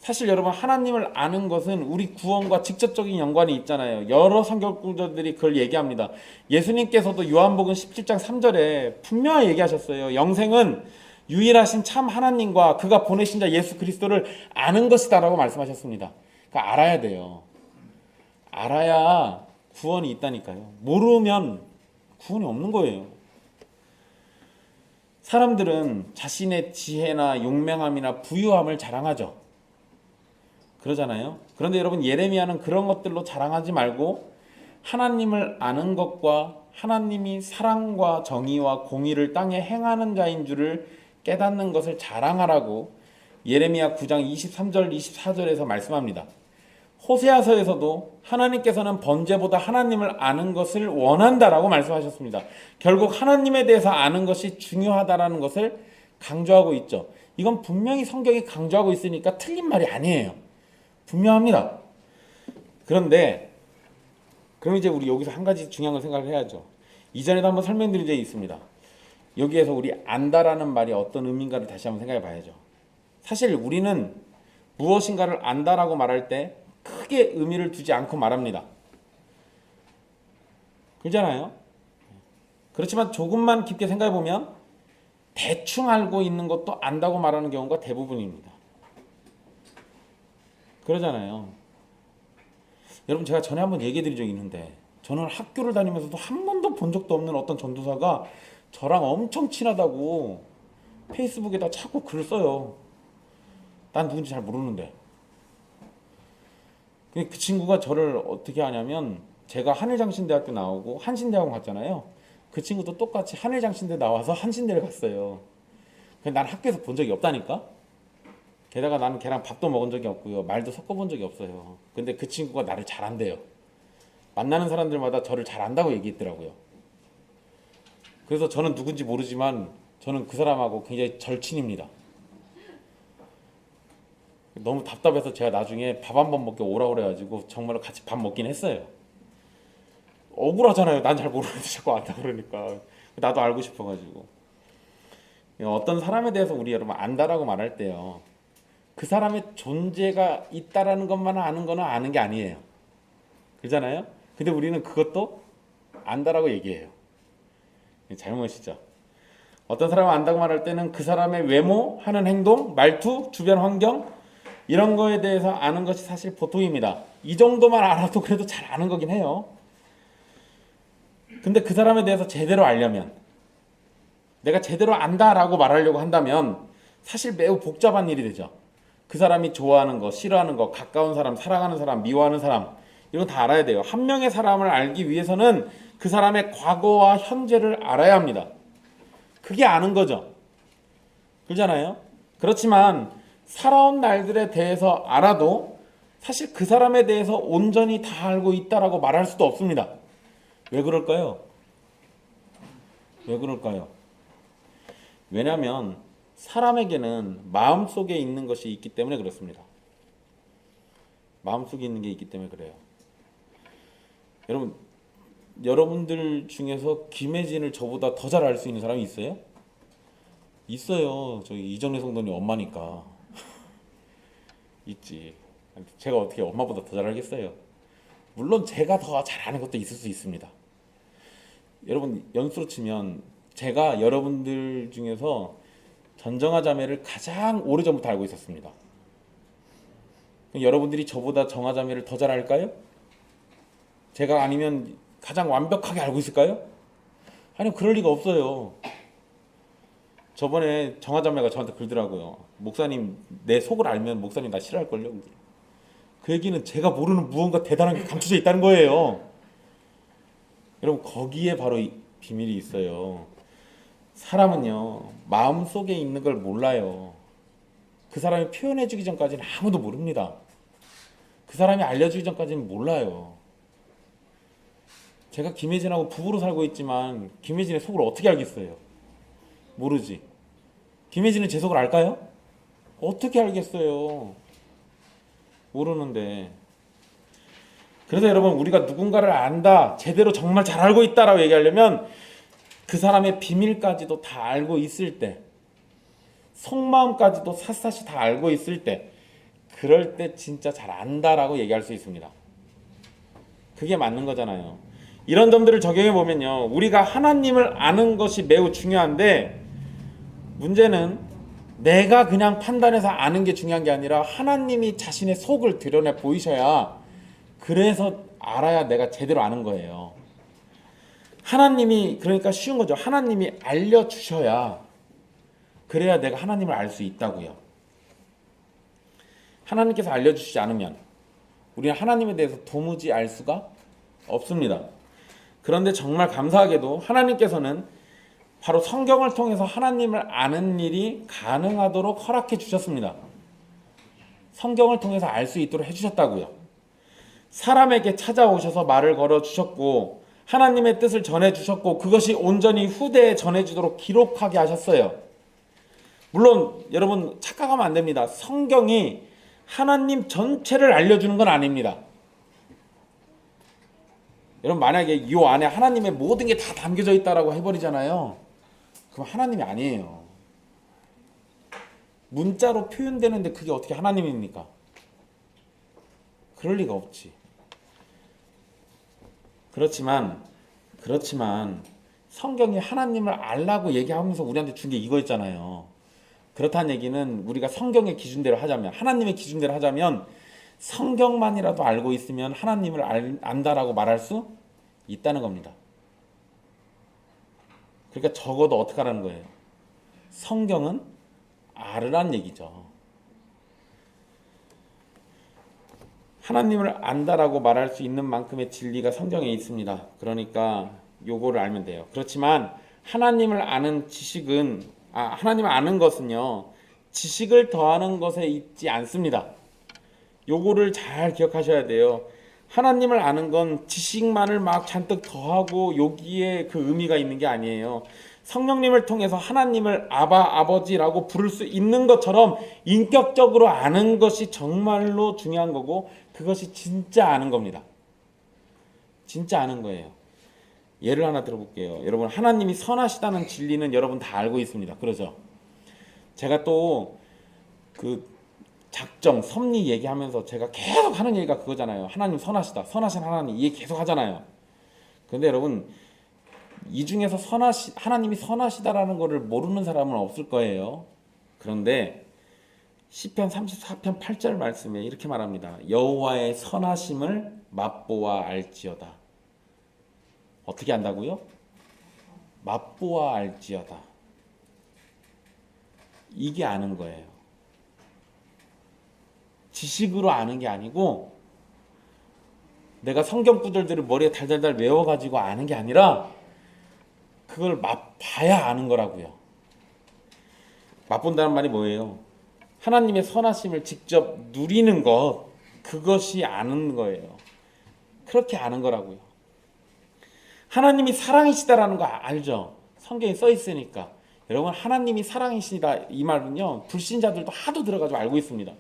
사실 여러분, 하나님을 아는 것은 우리 구원과 직접적인 연관이 있잖아요. 여러 성경구절들이 그걸 얘기합니다. 예수님께서도 요한복음 17장 3절에 분명히 얘기하셨어요. 영생은 유일하신 참 하나님과 그가 보내신 자 예수 그리스도를 아는 것이다 라고 말씀하셨습니다. 그러니까 알아야 돼요. 알아야 구원이 있다니까요. 모르면 구원이 없는 거예요. 사람들은 자신의 지혜나 용맹함이나 부유함을 자랑하죠. 그러잖아요. 그런데 여러분, 예레미야는 그런 것들로 자랑하지 말고 하나님을 아는 것과 하나님이 사랑과 정의와 공의를 땅에 행하는 자인 줄을 깨닫는 것을 자랑하라고 예레미야 9장 23절 24절에서 말씀합니다. 호세아서에서도 하나님께서는 번제보다 하나님을 아는 것을 원한다라고 말씀하셨습니다. 결국 하나님에 대해서 아는 것이 중요하다라는 것을 강조하고 있죠. 이건 분명히 성경이 강조하고 있으니까 틀린 말이 아니에요. 분명합니다. 그런데 그럼 이제 우리 여기서 한 가지 중요한 걸 생각을 해야죠. 이전에도 한번 설명드린 적이 있습니다. 여기에서 우리 안다라는 말이 어떤 의미인가를 다시 한번 생각해 봐야죠. 사실 우리는 무엇인가를 안다라고 말할 때 크게 의미를 두지 않고 말합니다. 그렇잖아요. 그렇지만 조금만 깊게 생각해 보면 대충 알고 있는 것도 안다고 말하는 경우가 대부분입니다. 그러잖아요. 여러분, 제가 전에 한번 얘기해 드린 적이 있는데, 저는 학교를 다니면서도 한 번도 본 적도 없는 어떤 전도사가 저랑 엄청 친하다고 페이스북에다 자꾸 글을 써요. 난 누군지 잘 모르는데. 그 친구가 저를 어떻게 하냐면, 제가 한일장신대학교 나오고 한신대학원 갔잖아요. 그 친구도 똑같이 한일장신대 나와서 한신대를 갔어요. 난 학교에서 본 적이 없다니까. 게다가 나는 걔랑 밥도 먹은 적이 없고요. 말도 섞어본 적이 없어요. 근데 그 친구가 나를 잘 안대요. 만나는 사람들마다 저를 잘 안다고 얘기했더라고요. 그래서 저는 누군지 모르지만 저는 그 사람하고 굉장히 절친입니다. 너무 답답해서 제가 나중에 밥 한 번 먹게 오라고 그래가지고 정말로 같이 밥 먹긴 했어요. 억울하잖아요. 난 잘 모르는데 자꾸 안다 그러니까. 나도 알고 싶어가지고. 어떤 사람에 대해서 우리 여러분 안다라고 말할 때요, 그 사람의 존재가 있다라는 것만 아는 거는 아는 게 아니에요. 그렇잖아요? 근데 우리는 그것도 안다라고 얘기해요. 잘못이죠. 어떤 사람을 안다고 말할 때는 그 사람의 외모, 하는 행동, 말투, 주변 환경 이런 거에 대해서 아는 것이 사실 보통입니다. 이 정도만 알아도 그래도 잘 아는 거긴 해요. 근데 그 사람에 대해서 제대로 알려면, 내가 제대로 안다라고 말하려고 한다면 사실 매우 복잡한 일이 되죠. 그 사람이 좋아하는 거, 싫어하는 거, 가까운 사람, 사랑하는 사람, 미워하는 사람, 이런 거 다 알아야 돼요. 한 명의 사람을 알기 위해서는 그 사람의 과거와 현재를 알아야 합니다. 그게 아는 거죠. 그렇잖아요? 그렇지만 살아온 날들에 대해서 알아도 사실 그 사람에 대해서 온전히 다 알고 있다라고 말할 수도 없습니다. 왜 그럴까요? 왜 그럴까요? 왜냐하면 사람에게는 마음속에 있는 것이 있기 때문에 그렇습니다. 마음속에 있는 게 있기 때문에 그래요. 여러분들 중에서 김혜진을 저보다 더 잘 알 수 있는 사람이 있어요? 있어요. 저기 이정래 성도님 엄마니까. 있지. 제가 어떻게 엄마보다 더 잘 알겠어요? 물론 제가 더 잘 아는 것도 있을 수 있습니다. 여러분, 연수로 치면 제가 여러분들 중에서 전정아 자매를 가장 오래전부터 알고 있었습니다. 여러분들이 저보다 정아 자매를 더 잘 알까요? 제가 아니면 가장 완벽하게 알고 있을까요? 아니요, 그럴 리가 없어요. 저번에 정아 자매가 저한테 그러더라고요. 목사님, 내 속을 알면 목사님 나 싫어할걸요? 그 얘기는 제가 모르는 무언가 대단한 게 감춰져 있다는 거예요. 여러분, 거기에 바로 비밀이 있어요. 사람은요, 마음속에 있는 걸 몰라요. 그 사람이 표현해주기 전까지는 아무도 모릅니다. 그 사람이 알려주기 전까지는 몰라요. 제가 김혜진하고 부부로 살고 있지만 김혜진의 속을 어떻게 알겠어요? 모르지. 김혜진은 제 속을 알까요? 어떻게 알겠어요? 모르는데. 그래서 여러분, 우리가 누군가를 안다, 제대로 정말 잘 알고 있다라고 얘기하려면 그 사람의 비밀까지도 다 알고 있을 때, 속마음까지도 샅샅이 다 알고 있을 때, 그럴 때 진짜 잘 안다라고 얘기할 수 있습니다. 그게 맞는 거잖아요. 이런 점들을 적용해 보면요, 우리가 하나님을 아는 것이 매우 중요한데, 문제는 내가 그냥 판단해서 아는 게 중요한 게 아니라 하나님이 자신의 속을 드러내 보이셔야, 그래서 알아야 내가 제대로 아는 거예요. 하나님이, 그러니까 쉬운 거죠. 하나님이 알려주셔야, 그래야 내가 하나님을 알 수 있다고요. 하나님께서 알려주시지 않으면 우리는 하나님에 대해서 도무지 알 수가 없습니다. 그런데 정말 감사하게도 하나님께서는 바로 성경을 통해서 하나님을 아는 일이 가능하도록 허락해 주셨습니다. 성경을 통해서 알 수 있도록 해주셨다고요. 사람에게 찾아오셔서 말을 걸어주셨고 하나님의 뜻을 전해주셨고 그것이 온전히 후대에 전해지도록 기록하게 하셨어요. 물론 여러분 착각하면 안 됩니다. 성경이 하나님 전체를 알려주는 건 아닙니다. 여러분 만약에 이 안에 하나님의 모든 게 다 담겨져 있다라고 해버리잖아요. 그럼 하나님이 아니에요. 문자로 표현되는데 그게 어떻게 하나님입니까? 그럴 리가 없지. 그렇지만 성경이 하나님을 알라고 얘기하면서 우리한테 준 게 이거 있잖아요. 그렇다는 얘기는 우리가 성경의 기준대로 하자면, 하나님의 기준대로 하자면 성경만이라도 알고 있으면 하나님을 안다라고 말할 수 있다는 겁니다. 그러니까 적어도 어떻게 하라는 거예요? 성경은 알으라는 얘기죠. 하나님을 안다라고 말할 수 있는 만큼의 진리가 성경에 있습니다. 그러니까 요거를 알면 돼요. 그렇지만 하나님을 아는 지식은 하나님을 아는 것은요, 지식을 더하는 것에 있지 않습니다. 요거를 잘 기억하셔야 돼요. 하나님을 아는 건 지식만을 막 잔뜩 더하고 여기에 그 의미가 있는 게 아니에요. 성령님을 통해서 하나님을 아바, 아버지라고 부를 수 있는 것처럼 인격적으로 아는 것이 정말로 중요한 거고, 그것이 진짜 아는 겁니다. 진짜 아는 거예요. 예를 하나 들어볼게요. 여러분, 하나님이 선하시다는 진리는 여러분 다 알고 있습니다. 그러죠? 제가 또 그 작정, 섭리 얘기하면서 제가 계속 하는 얘기가 그거잖아요. 하나님 선하시다. 선하신 하나님. 이 얘기 계속 하잖아요. 그런데 여러분, 이 중에서 하나님이 선하시다라는 것을 모르는 사람은 없을 거예요. 그런데 시편 34편 8절 말씀에 이렇게 말합니다. 여호와의 선하심을 맛보아 알지어다. 어떻게 안다고요? 맛보아 알지어다. 이게 아는 거예요. 지식으로 아는 게 아니고 내가 성경 구절들을 머리에 달달달 외워가지고 아는 게 아니라 그걸 맛봐야 아는 거라고요. 맛본다는 말이 뭐예요? 하나님의 선하심을 직접 누리는 것, 그것이 아는 거예요. 그렇게 아는 거라고요. 하나님이 사랑이시다라는 거 알죠? 성경에 써 있으니까. 여러분, 하나님이 사랑이시다 이 말은요, 불신자들도 하도 들어가지고 알고 있습니다.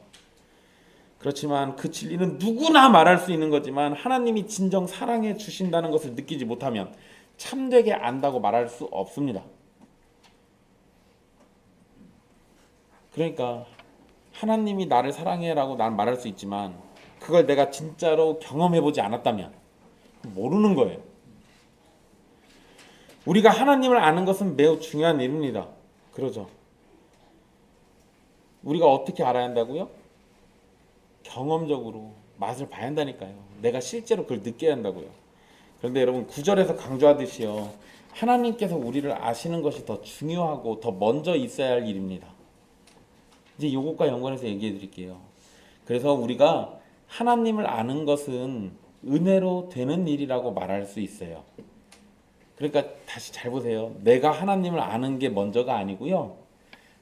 그렇지만 그 진리는 누구나 말할 수 있는 거지만 하나님이 진정 사랑해 주신다는 것을 느끼지 못하면 참되게 안다고 말할 수 없습니다. 그러니까 하나님이 나를 사랑해라고 난 말할 수 있지만 그걸 내가 진짜로 경험해보지 않았다면 모르는 거예요. 우리가 하나님을 아는 것은 매우 중요한 일입니다. 그러죠? 우리가 어떻게 알아야 한다고요? 경험적으로 맛을 봐야 한다니까요. 내가 실제로 그걸 느껴야 한다고요. 그런데 여러분, 9절에서 강조하듯이요, 하나님께서 우리를 아시는 것이 더 중요하고 더 먼저 있어야 할 일입니다. 이제 이것과 연관해서 얘기해 드릴게요. 그래서 우리가 하나님을 아는 것은 은혜로 되는 일이라고 말할 수 있어요. 그러니까 다시 잘 보세요. 내가 하나님을 아는 게 먼저가 아니고요,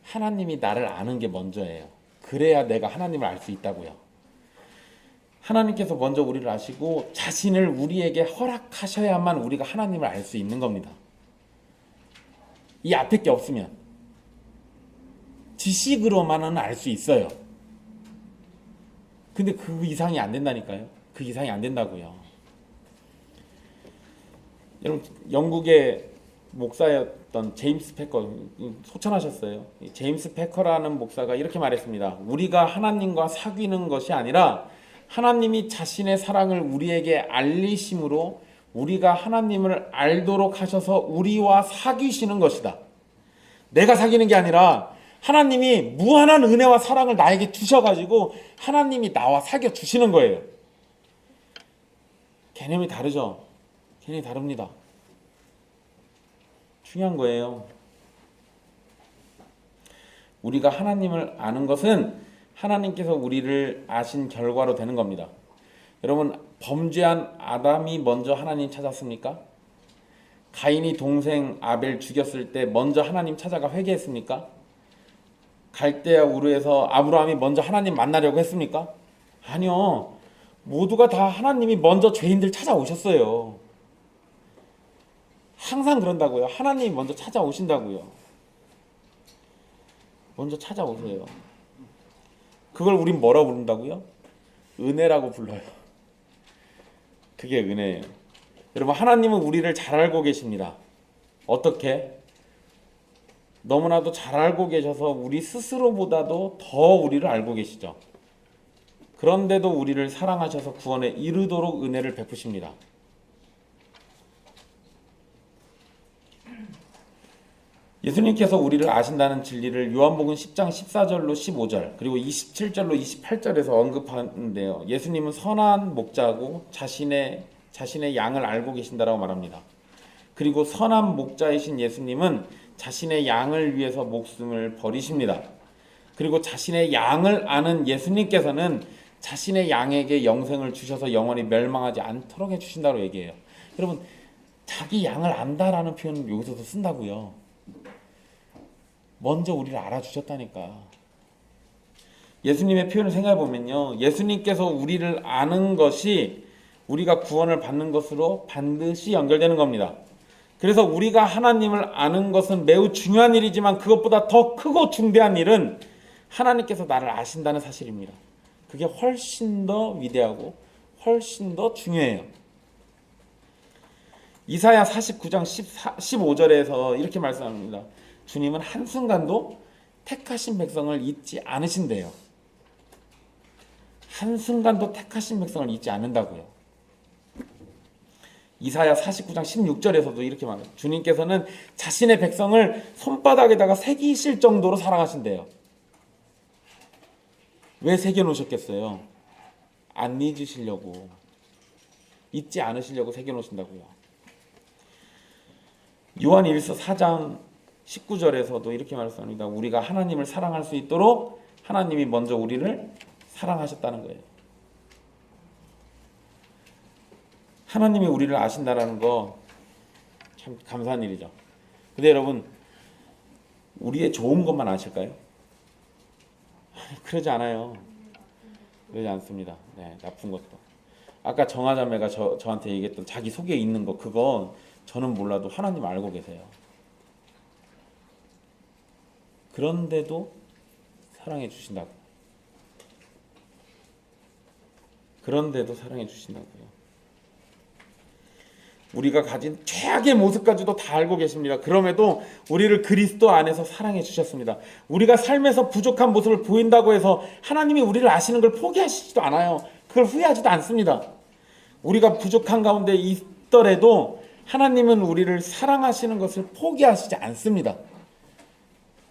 하나님이 나를 아는 게 먼저예요. 그래야 내가 하나님을 알 수 있다고요. 하나님께서 먼저 우리를 아시고 자신을 우리에게 허락하셔야만 우리가 하나님을 알 수 있는 겁니다. 이 앞에 게 없으면 지식으로만은 알 수 있어요. 근데 그 이상이 안 된다니까요. 그 이상이 안 된다고요. 여러분, 영국의 목사였던 제임스 패커, 소천하셨어요. 이 제임스 패커라는 목사가 이렇게 말했습니다. 우리가 하나님과 사귀는 것이 아니라 하나님이 자신의 사랑을 우리에게 알리심으로 우리가 하나님을 알도록 하셔서 우리와 사귀시는 것이다. 내가 사귀는 게 아니라 하나님이 무한한 은혜와 사랑을 나에게 주셔가지고 하나님이 나와 사귀어 주시는 거예요. 개념이 다르죠? 개념이 다릅니다. 중요한 거예요. 우리가 하나님을 아는 것은 하나님께서 우리를 아신 결과로 되는 겁니다. 여러분, 범죄한 아담이 먼저 하나님 찾았습니까? 가인이 동생 아벨 죽였을 때 먼저 하나님 찾아가 회개했습니까? 갈대아 우르에서 아브라함이 먼저 하나님 만나려고 했습니까? 아니요. 모두가 다 하나님이 먼저 죄인들 찾아오셨어요. 항상 그런다고요. 하나님이 먼저 찾아오신다고요. 먼저 찾아오세요. 그걸 우린 뭐라고 부른다고요? 은혜라고 불러요. 그게 은혜예요. 여러분, 하나님은 우리를 잘 알고 계십니다. 어떻게? 너무나도 잘 알고 계셔서 우리 스스로보다도 더 우리를 알고 계시죠. 그런데도 우리를 사랑하셔서 구원에 이르도록 은혜를 베푸십니다. 예수님께서 우리를 아신다는 진리를 요한복음 10장 14절로 15절 그리고 27절로 28절에서 언급하는데요. 예수님은 선한 목자고 자신의 양을 알고 계신다라고 말합니다. 그리고 선한 목자이신 예수님은 자신의 양을 위해서 목숨을 버리십니다. 그리고 자신의 양을 아는 예수님께서는 자신의 양에게 영생을 주셔서 영원히 멸망하지 않도록 해주신다고 얘기해요. 여러분, 자기 양을 안다라는 표현을 여기서도 쓴다고요. 먼저 우리를 알아주셨다니까. 예수님의 표현을 생각해보면요, 예수님께서 우리를 아는 것이 우리가 구원을 받는 것으로 반드시 연결되는 겁니다. 그래서 우리가 하나님을 아는 것은 매우 중요한 일이지만 그것보다 더 크고 중대한 일은 하나님께서 나를 아신다는 사실입니다. 그게 훨씬 더 위대하고 훨씬 더 중요해요. 이사야 49장 15절에서 이렇게 말씀합니다. 주님은 한순간도 택하신 백성을 잊지 않으신대요. 한순간도 택하신 백성을 잊지 않는다고요. 이사야 49장 16절에서도 이렇게 말해요. 주님께서는 자신의 백성을 손바닥에다가 새기실 정도로 사랑하신대요. 왜 새겨놓으셨겠어요? 안 잊으시려고, 잊지 않으시려고 새겨놓으신다고요. 요한 1서 4장 19절에서도 이렇게 말씀합니다. 우리가 하나님을 사랑할 수 있도록 하나님이 먼저 우리를 사랑하셨다는 거예요. 하나님이 우리를 아신다라는 거 참 감사한 일이죠. 근데 여러분, 우리의 좋은 것만 아실까요? 그러지 않아요. 그러지 않습니다. 네, 나쁜 것도. 아까 정하자매가 저한테 얘기했던 자기 속에 있는 거, 그건 저는 몰라도 하나님 알고 계세요. 그런데도 사랑해 주신다고. 그런데도 사랑해 주신다고요. 우리가 가진 최악의 모습까지도 다 알고 계십니다. 그럼에도 우리를 그리스도 안에서 사랑해 주셨습니다. 우리가 삶에서 부족한 모습을 보인다고 해서 하나님이 우리를 아시는 걸 포기하시지도 않아요. 그걸 후회하지도 않습니다. 우리가 부족한 가운데 있더라도 하나님은 우리를 사랑하시는 것을 포기하시지 않습니다.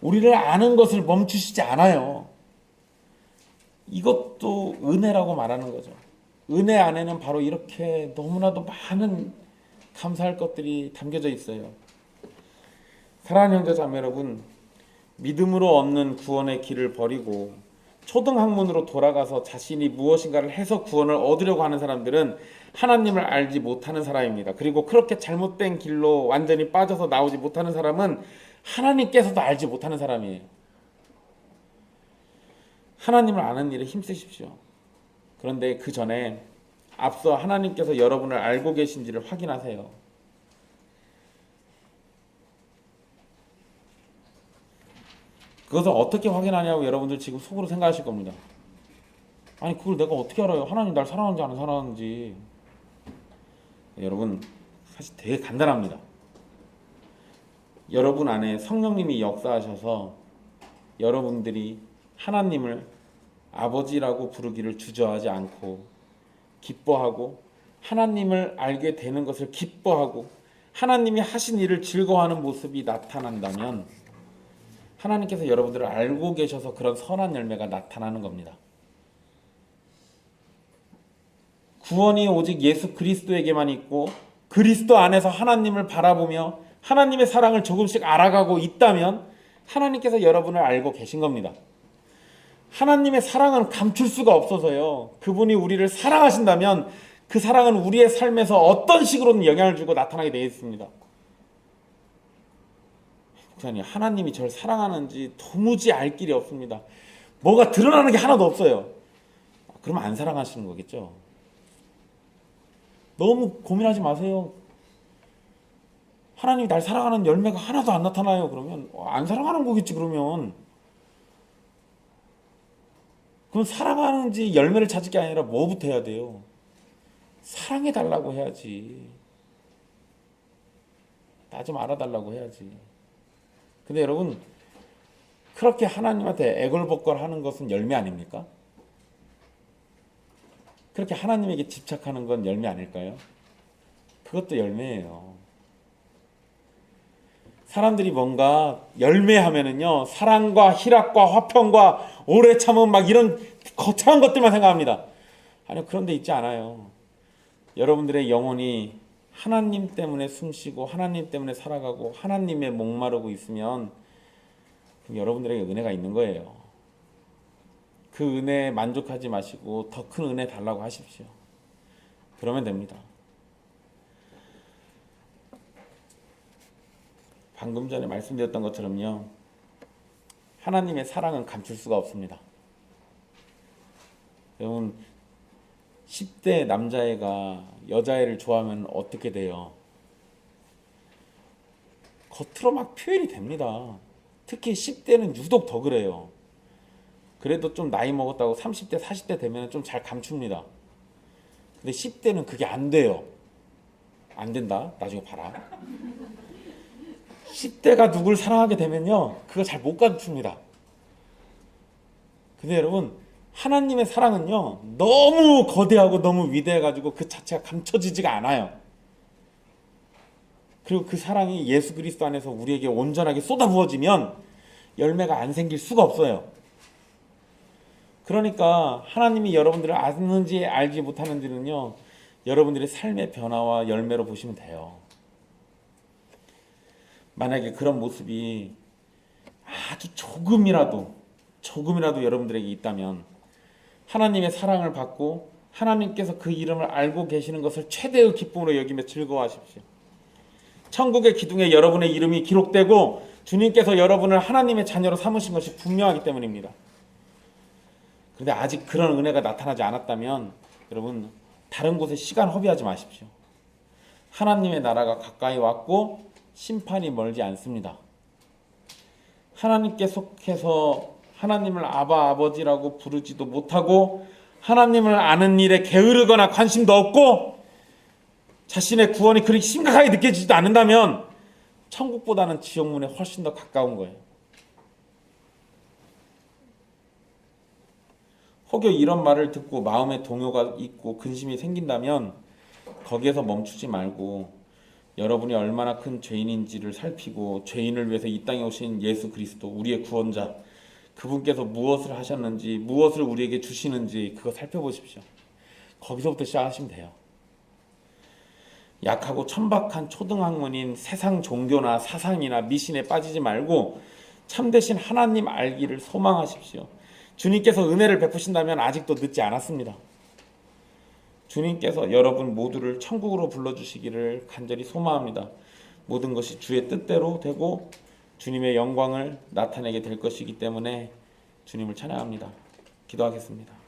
우리를 아는 것을 멈추시지 않아요. 이것도 은혜라고 말하는 거죠. 은혜 안에는 바로 이렇게 너무나도 많은 감사할 것들이 담겨져 있어요. 사랑하는 형제 자매 여러분, 믿음으로 얻는 구원의 길을 버리고 초등학문으로 돌아가서 자신이 무엇인가를 해서 구원을 얻으려고 하는 사람들은 하나님을 알지 못하는 사람입니다. 그리고 그렇게 잘못된 길로 완전히 빠져서 나오지 못하는 사람은 하나님께서도 알지 못하는 사람이에요. 하나님을 아는 일에 힘쓰십시오. 그런데 그 전에 앞서 하나님께서 여러분을 알고 계신지를 확인하세요. 그것을 어떻게 확인하냐고 여러분들 지금 속으로 생각하실 겁니다. 아니, 그걸 내가 어떻게 알아요? 하나님 날 사랑하는지 안 사랑하는지. 여러분, 사실 되게 간단합니다. 여러분 안에 성령님이 역사하셔서 여러분들이 하나님을 아버지라고 부르기를 주저하지 않고 기뻐하고 하나님을 알게 되는 것을 기뻐하고 하나님이 하신 일을 즐거워하는 모습이 나타난다면 하나님께서 여러분들을 알고 계셔서 그런 선한 열매가 나타나는 겁니다. 구원이 오직 예수 그리스도에게만 있고 그리스도 안에서 하나님을 바라보며 하나님의 사랑을 조금씩 알아가고 있다면 하나님께서 여러분을 알고 계신 겁니다. 하나님의 사랑은 감출 수가 없어서요. 그분이 우리를 사랑하신다면 그 사랑은 우리의 삶에서 어떤 식으로든 영향을 주고 나타나게 되어 있습니다. 목사님, 하나님이 저를 사랑하는지 도무지 알 길이 없습니다. 뭐가 드러나는 게 하나도 없어요. 그러면 안 사랑하시는 거겠죠. 너무 고민하지 마세요. 하나님이 날 사랑하는 열매가 하나도 안 나타나요. 그러면 안 사랑하는 거겠지. 그럼 사랑하는지 열매를 찾을 게 아니라 뭐부터 해야 돼요? 사랑해달라고 해야지. 나 좀 알아달라고 해야지. 근데 여러분, 그렇게 하나님한테 애걸복걸하는 것은 열매 아닙니까? 그렇게 하나님에게 집착하는 건 열매 아닐까요? 그것도 열매예요. 사람들이 뭔가 열매하면은요, 사랑과 희락과 화평과 오래 참음 막 이런 거창한 것들만 생각합니다. 아니요, 그런 데 있지 않아요. 여러분들의 영혼이 하나님 때문에 숨쉬고 하나님 때문에 살아가고 하나님에 목마르고 있으면 여러분들에게 은혜가 있는 거예요. 그 은혜에 만족하지 마시고 더 큰 은혜 달라고 하십시오. 그러면 됩니다. 방금 전에 말씀드렸던 것처럼요, 하나님의 사랑은 감출 수가 없습니다. 여러분, 10대 남자애가 여자애를 좋아하면 어떻게 돼요? 겉으로 막 표현이 됩니다. 특히 10대는 유독 더 그래요. 그래도 좀 나이 먹었다고 30대, 40대 되면 좀 잘 감춥니다. 근데 10대는 그게 안 돼요. 안 된다. 나중에 봐라. 10대가 누굴 사랑하게 되면요, 그거 잘 못 감춥니다. 근데 여러분, 하나님의 사랑은요, 너무 거대하고 너무 위대해가지고 그 자체가 감춰지지가 않아요. 그리고 그 사랑이 예수 그리스도 안에서 우리에게 온전하게 쏟아부어지면 열매가 안 생길 수가 없어요. 그러니까 하나님이 여러분들을 아는지 알지 못하는지는요, 여러분들의 삶의 변화와 열매로 보시면 돼요. 만약에 그런 모습이 아주 조금이라도 여러분들에게 있다면 하나님의 사랑을 받고 하나님께서 그 이름을 알고 계시는 것을 최대의 기쁨으로 여기며 즐거워하십시오. 천국의 기둥에 여러분의 이름이 기록되고 주님께서 여러분을 하나님의 자녀로 삼으신 것이 분명하기 때문입니다. 그런데 아직 그런 은혜가 나타나지 않았다면 여러분, 다른 곳에 시간 허비하지 마십시오. 하나님의 나라가 가까이 왔고 심판이 멀지 않습니다. 하나님께 속해서 하나님을 아바 아버지라고 부르지도 못하고 하나님을 아는 일에 게으르거나 관심도 없고 자신의 구원이 그렇게 심각하게 느껴지지도 않는다면 천국보다는 지옥문에 훨씬 더 가까운 거예요. 혹여 이런 말을 듣고 마음에 동요가 있고 근심이 생긴다면 거기에서 멈추지 말고 여러분이 얼마나 큰 죄인인지를 살피고 죄인을 위해서 이 땅에 오신 예수 그리스도, 우리의 구원자, 그분께서 무엇을 하셨는지, 무엇을 우리에게 주시는지 그거 살펴보십시오. 거기서부터 시작하시면 돼요. 약하고 천박한 초등학문인 세상 종교나 사상이나 미신에 빠지지 말고 참되신 하나님 알기를 소망하십시오. 주님께서 은혜를 베푸신다면 아직도 늦지 않았습니다. 주님께서 여러분 모두를 천국으로 불러주시기를 간절히 소망합니다. 모든 것이 주의 뜻대로 되고 주님의 영광을 나타내게 될 것이기 때문에 주님을 찬양합니다. 기도하겠습니다.